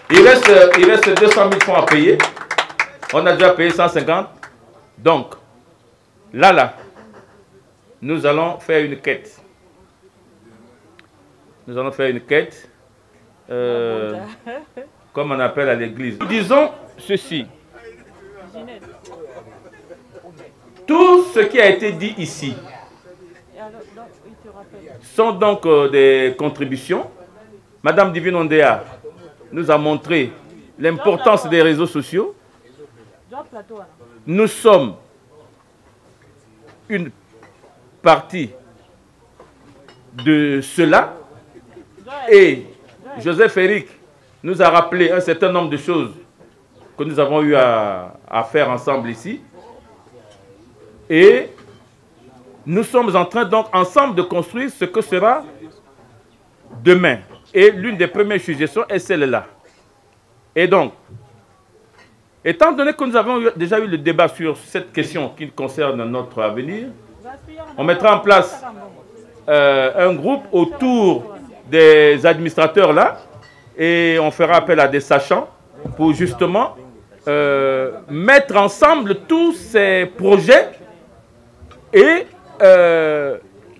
Il reste 200 000 francs à payer. On a déjà payé 150. Donc, là, nous allons faire une quête. Nous allons faire une quête, comme on appelle à l'église. Disons ceci. Tout ce qui a été dit ici sont donc des contributions. Madame Divine Ondéa nous a montré l'importance des réseaux sociaux. Nous sommes une partie de cela. Et Joseph Eric nous a rappelé un certain nombre de choses que nous avons eu à faire ensemble ici. Et nous sommes en train donc ensemble de construire ce que sera demain. Et l'une des premières suggestions est celle-là. Et donc, étant donné que nous avons déjà eu le débat sur cette question qui concerne notre avenir, on mettra en place un groupe autour des administrateurs là et on fera appel à des sachants pour justement mettre ensemble tous ces projets et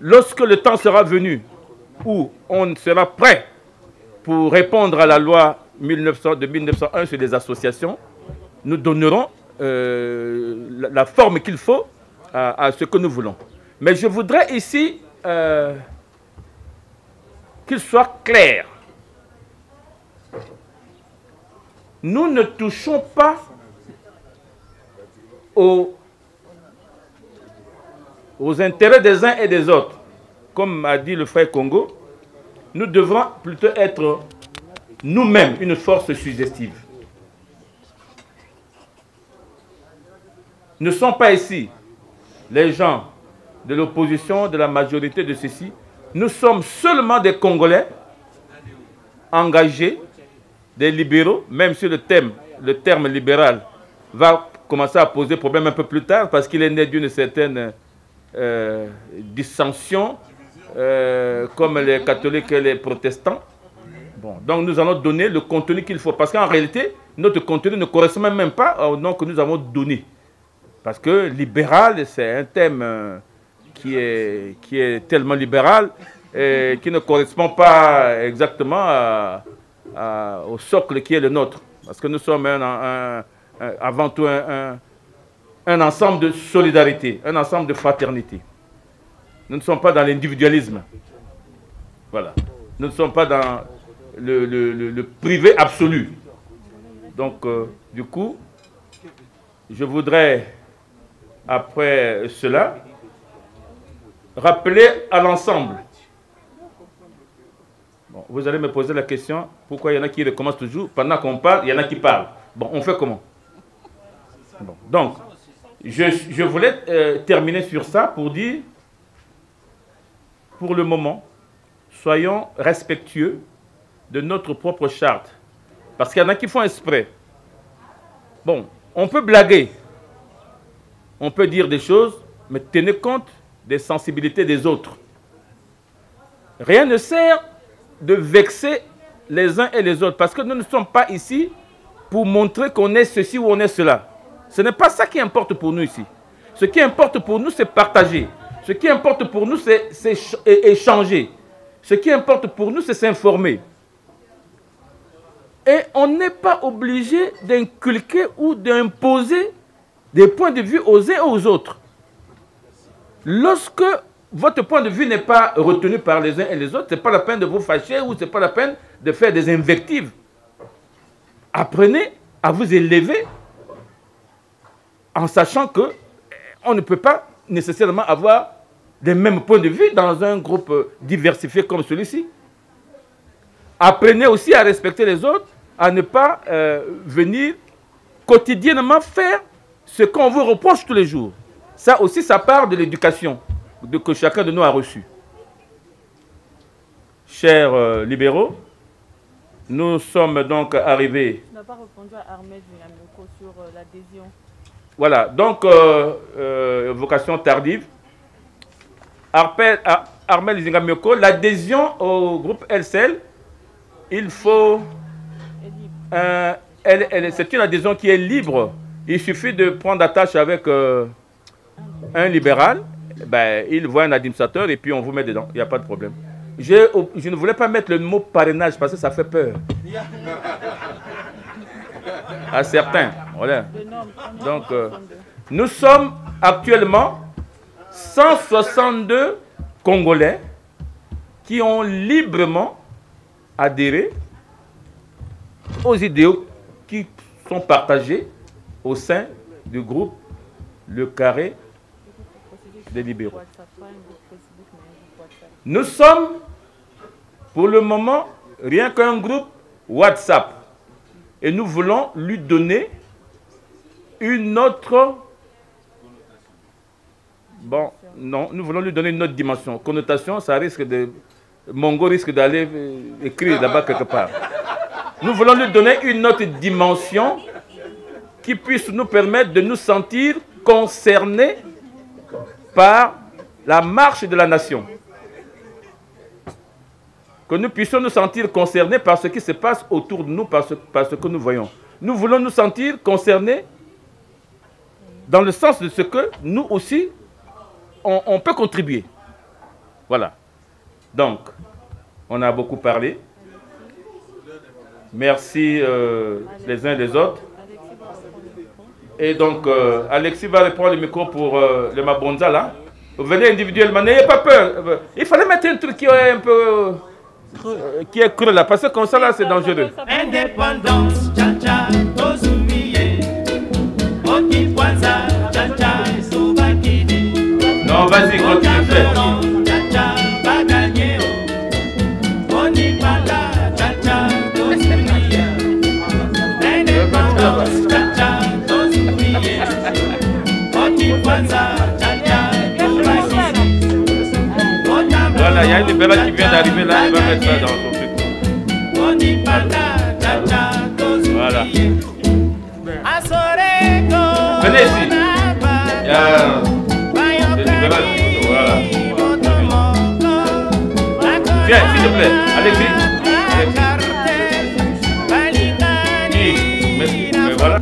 lorsque le temps sera venu où on sera prêt pour répondre à la loi de 1901 sur les associations, nous donnerons la forme qu'il faut à ce que nous voulons. Mais je voudrais ici qu'il soit clair. Nous ne touchons pas aux intérêts des uns et des autres. Comme a dit le frère Congo, nous devrons plutôt être nous-mêmes une force suggestive. Ne sont pas ici les gens de l'opposition, de la majorité de ceci. Nous sommes seulement des Congolais engagés, des libéraux, même si le terme libéral va commencer à poser problème un peu plus tard parce qu'il est né d'une certaine dissension, comme les catholiques et les protestants. Bon, donc nous allons donner le contenu qu'il faut parce qu'en réalité, notre contenu ne correspond même pas au nom que nous avons donné. Parce que libéral, c'est un thème qui est tellement libéral et qui ne correspond pas exactement au socle qui est le nôtre. Parce que nous sommes avant tout un ensemble de solidarité, un ensemble de fraternité. Nous ne sommes pas dans l'individualisme. Voilà. Nous ne sommes pas dans le privé absolu. Donc, du coup, je voudrais, après cela, rappeler à l'ensemble. Bon, vous allez me poser la question, pourquoi il y en a qui recommencent toujours? Pendant qu'on parle, il y en a qui parlent. Bon, on fait comment? Bon, donc, je voulais terminer sur ça pour dire, pour le moment, soyons respectueux de notre propre charte. Parce qu'il y en a qui font exprès. Bon, on peut blaguer. On peut dire des choses, mais tenez compte des sensibilités des autres. Rien ne sert de vexer les uns et les autres, parce que nous ne sommes pas ici pour montrer qu'on est ceci ou on est cela. Ce n'est pas ça qui importe pour nous ici. Ce qui importe pour nous, c'est partager. Ce qui importe pour nous, c'est échanger. Ce qui importe pour nous, c'est s'informer. Et on n'est pas obligé d'inculquer ou d'imposer des points de vue aux uns et aux autres. Lorsque votre point de vue n'est pas retenu par les uns et les autres, ce n'est pas la peine de vous fâcher ou ce n'est pas la peine de faire des invectives. Apprenez à vous élever en sachant qu'on ne peut pas nécessairement avoir les mêmes points de vue dans un groupe diversifié comme celui-ci. Apprenez aussi à respecter les autres, à ne pas venir quotidiennement faire ce qu'on vous reproche tous les jours. Ça aussi, ça part de l'éducation que chacun de nous a reçue. Chers libéraux, nous sommes donc arrivés... On n'a pas répondu à Ahmed Nyamoko sur l'adhésion. Voilà, donc, vocation tardive. Armel Zingamyoko, l'adhésion au groupe LCL, il faut... c'est une adhésion qui est libre. Il suffit de prendre attache avec un libéral, ben, il voit un administrateur et puis on vous met dedans. Il n'y a pas de problème. Je ne voulais pas mettre le mot parrainage parce que ça fait peur. À certains. Voilà. Donc, nous sommes actuellement 162 Congolais qui ont librement adhéré aux idéaux qui sont partagés au sein du groupe Le Carré des libéraux. Nous sommes, pour le moment, rien qu'un groupe WhatsApp. Et nous voulons lui donner une autre... Bon, non, nous voulons lui donner une autre dimension. Connotation, ça risque de... Mongo risque d'aller écrire là-bas quelque part. Nous voulons lui donner une autre dimension qui puisse nous permettre de nous sentir concernés par la marche de la nation. Que nous puissions nous sentir concernés par ce qui se passe autour de nous, par ce que nous voyons. Nous voulons nous sentir concernés dans le sens de ce que nous aussi, on peut contribuer. Voilà. Donc, on a beaucoup parlé. Merci les uns et les autres. Et donc, Alexis va reprendre le micro pour le Mabonza, là. Vous venez individuellement, n'ayez pas peur. Il fallait mettre un truc qui est un peu... qui est creux là, parce que comme ça là c'est dangereux. Indépendance, tcha-tcha, Tozumiye, Okipwanza, tcha-tcha, Sobakidi. Non, vas-y, continue, fais. Tcha-tcha, Baganyeo, Onipala, tcha-tcha, Tozumiye. Indépendance, tcha-tcha, Tozumiye, Okipwanza, tcha-tcha, Sobakidi. Voilà, il y a une libérale qui vient d'arriver là, elle va mettre ça dans son truc. Voilà. Venez ici. Il y a des libérales. Voilà. Viens, s'il te plaît. Allez-y. Mais voilà.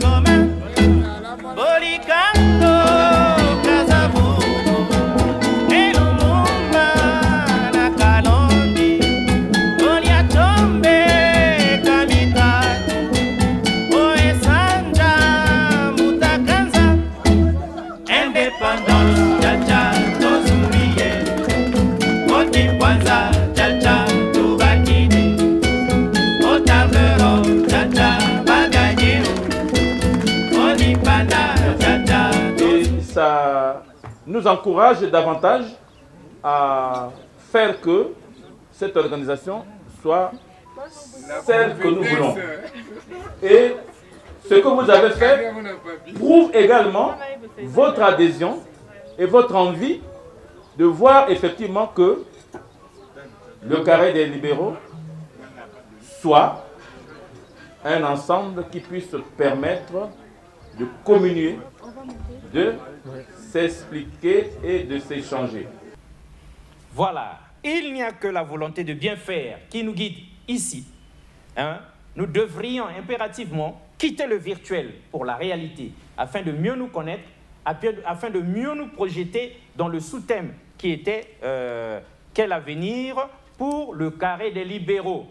Ça nous encourage davantage à faire que cette organisation soit celle que nous voulons. Et ce que vous avez fait prouve également votre adhésion et votre envie de voir effectivement que le Carré des libéraux soit un ensemble qui puisse permettre de communier, de s'expliquer et de s'échanger. Voilà, il n'y a que la volonté de bien faire qui nous guide ici. Hein? Nous devrions impérativement quitter le virtuel pour la réalité afin de mieux nous connaître, afin de mieux nous projeter dans le sous-thème qui était quel avenir pour le Carré des libéraux,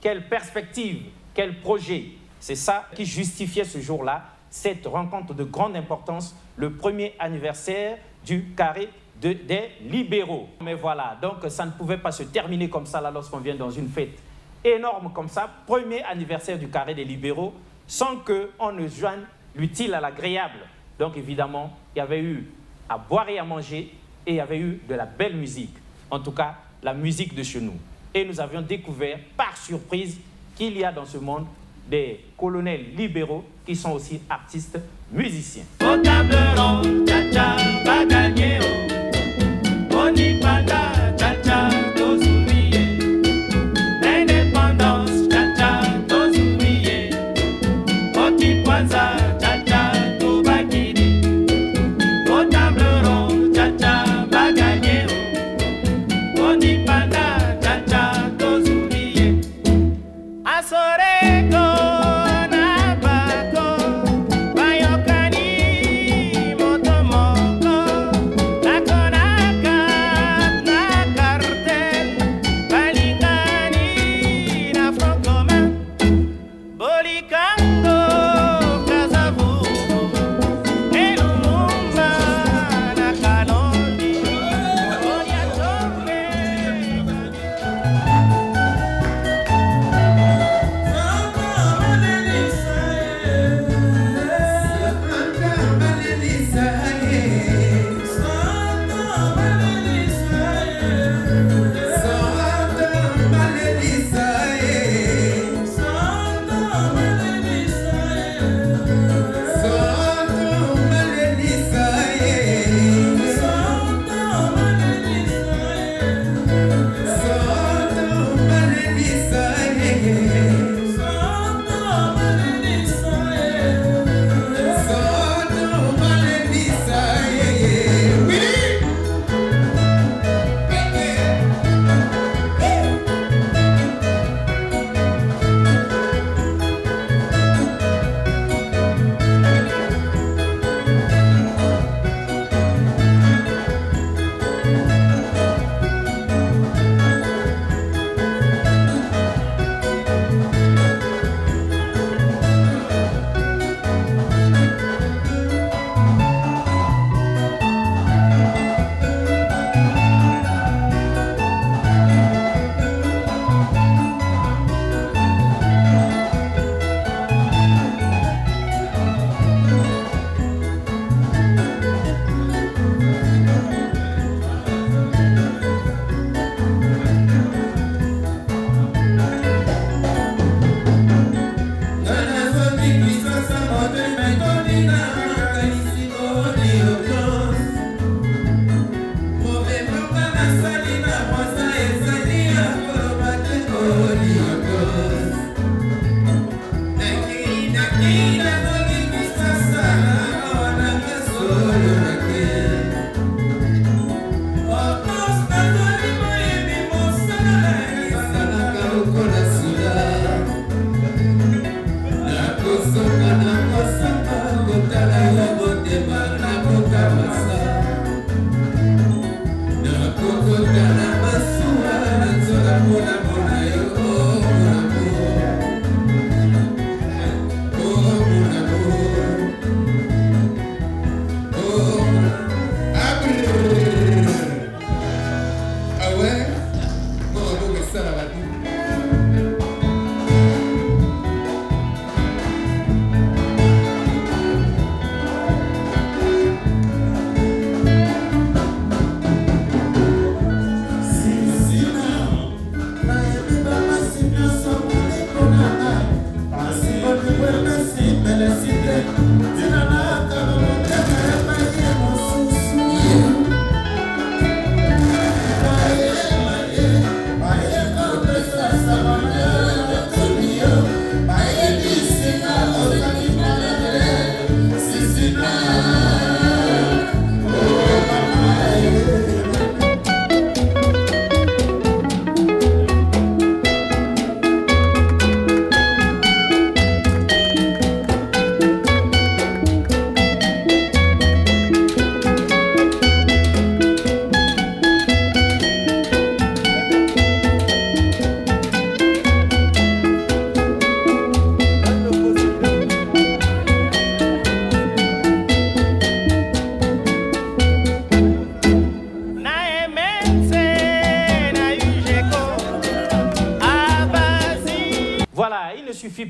quelle perspective, quel projet. C'est ça qui justifiait ce jour-là, cette rencontre de grande importance, le premier anniversaire du Carré des libéraux. Mais voilà, donc ça ne pouvait pas se terminer comme ça là lorsqu'on vient dans une fête énorme comme ça, premier anniversaire du Carré des libéraux, sans qu'on ne joigne l'utile à l'agréable. Donc évidemment, il y avait eu à boire et à manger et il y avait eu de la belle musique. En tout cas, la musique de chez nous. Et nous avions découvert par surprise qu'il y a dans ce monde des colonels libéraux qui sont aussi artistes musiciens.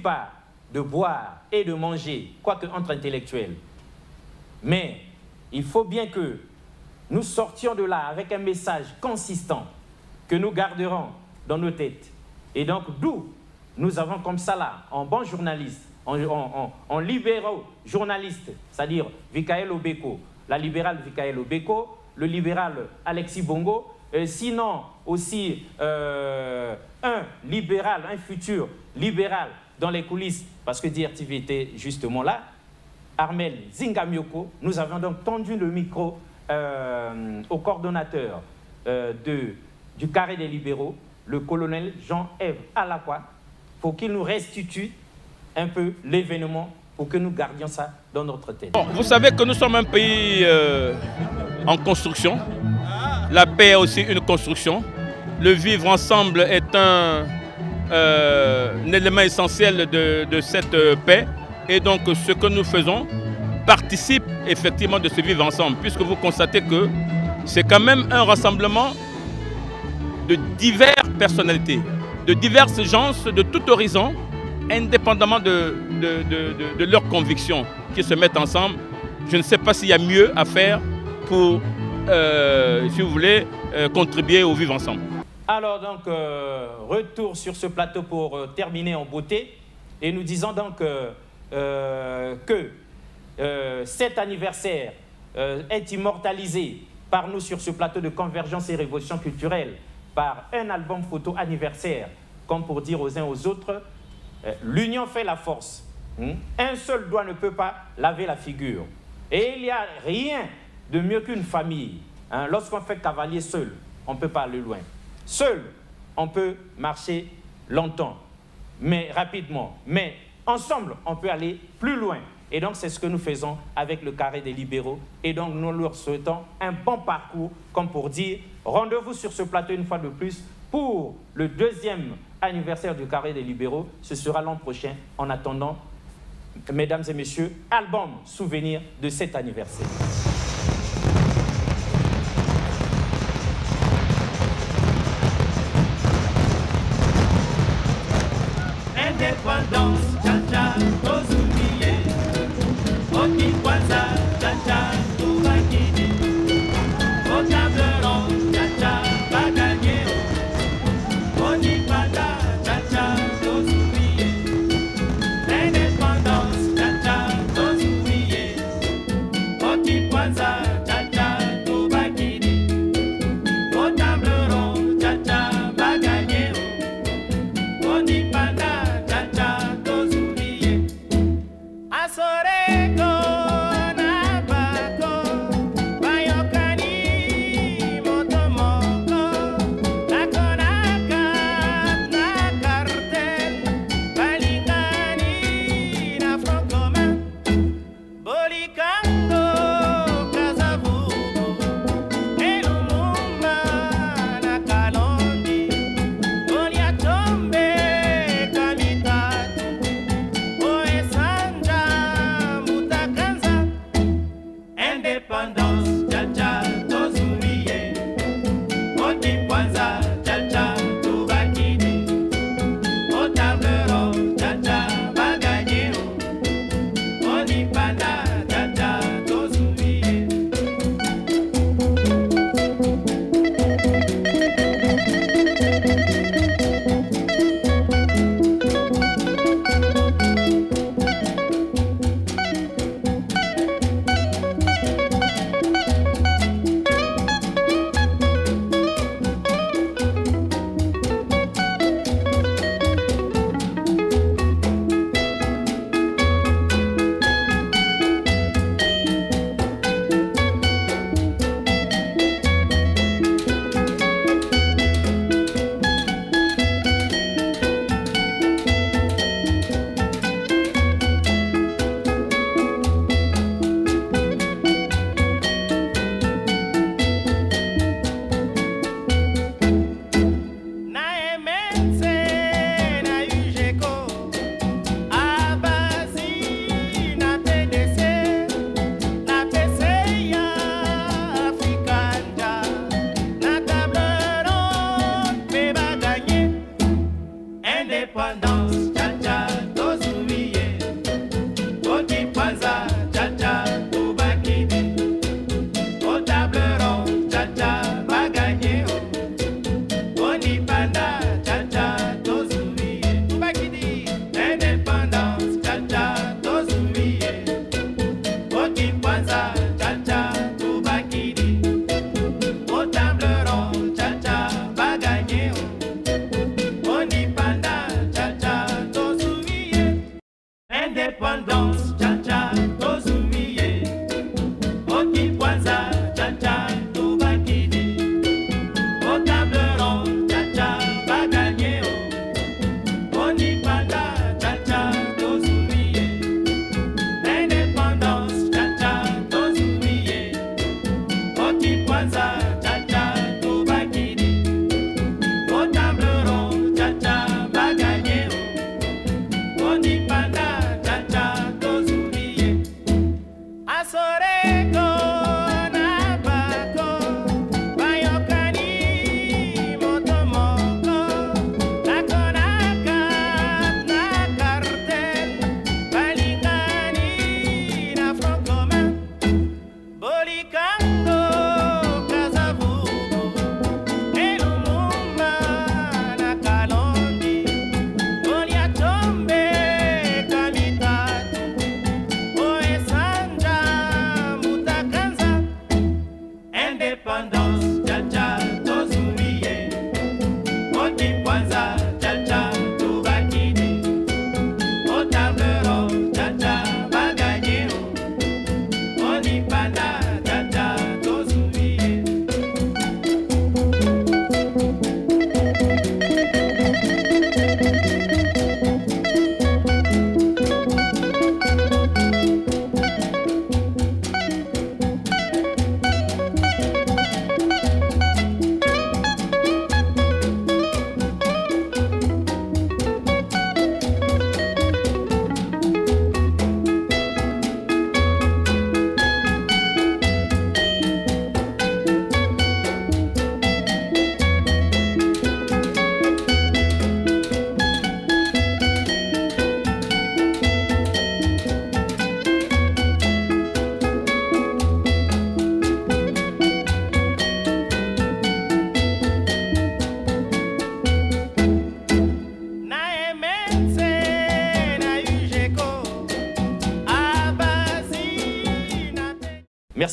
Pas de boire et de manger, quoique entre intellectuels. Mais il faut bien que nous sortions de là avec un message consistant que nous garderons dans nos têtes. Et donc, d'où nous avons comme ça là, en bon journaliste, en libéraux journaliste, c'est-à-dire Vikaël Obeko, la libérale Vikaël Obeko, le libéral Alexis Bongo, sinon aussi un libéral, un futur libéral dans les coulisses, parce que DRTV était justement là, Armel Zingamioko. Nous avons donc tendu le micro au coordonnateur du carré des libéraux, le colonel Jean-Ève Alakwa, pour qu'il nous restitue un peu l'événement, pour que nous gardions ça dans notre tête. Bon, vous savez que nous sommes un pays en construction. La paix est aussi une construction. Le vivre ensemble est un élément essentiel de cette paix. Et donc ce que nous faisons participe effectivement de ce vivre ensemble, puisque vous constatez que c'est quand même un rassemblement de diverses personnalités, de diverses gens, de tout horizon, indépendamment de leurs convictions, qui se mettent ensemble. Je ne sais pas s'il y a mieux à faire pour, si vous voulez, contribuer au vivre ensemble. Alors donc, retour sur ce plateau pour terminer en beauté. Et nous disons donc que cet anniversaire est immortalisé par nous sur ce plateau de Convergence et Révolution culturelle par un album photo anniversaire, comme pour dire aux uns aux autres, l'union fait la force. Un seul doigt ne peut pas laver la figure. Et il n'y a rien de mieux qu'une famille. Lorsqu'on fait cavalier seul, on ne peut pas aller loin. Seul, on peut marcher longtemps, mais rapidement. Mais ensemble, on peut aller plus loin. Et donc, c'est ce que nous faisons avec le carré des libéraux. Et donc, nous leur souhaitons un bon parcours, comme pour dire, rendez-vous sur ce plateau une fois de plus pour le 2e anniversaire du carré des libéraux. Ce sera l'an prochain. En attendant, mesdames et messieurs, album souvenir de cet anniversaire. Indépendance, cha-cha, tozunie. Oki kwanza, cha-cha, tubakini. Otableron, cha-cha, baganye. Oni panda, cha-cha, tozunie. Indépendance, cha-cha, tozunie. Oki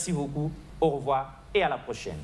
Merci beaucoup, au revoir et à la prochaine.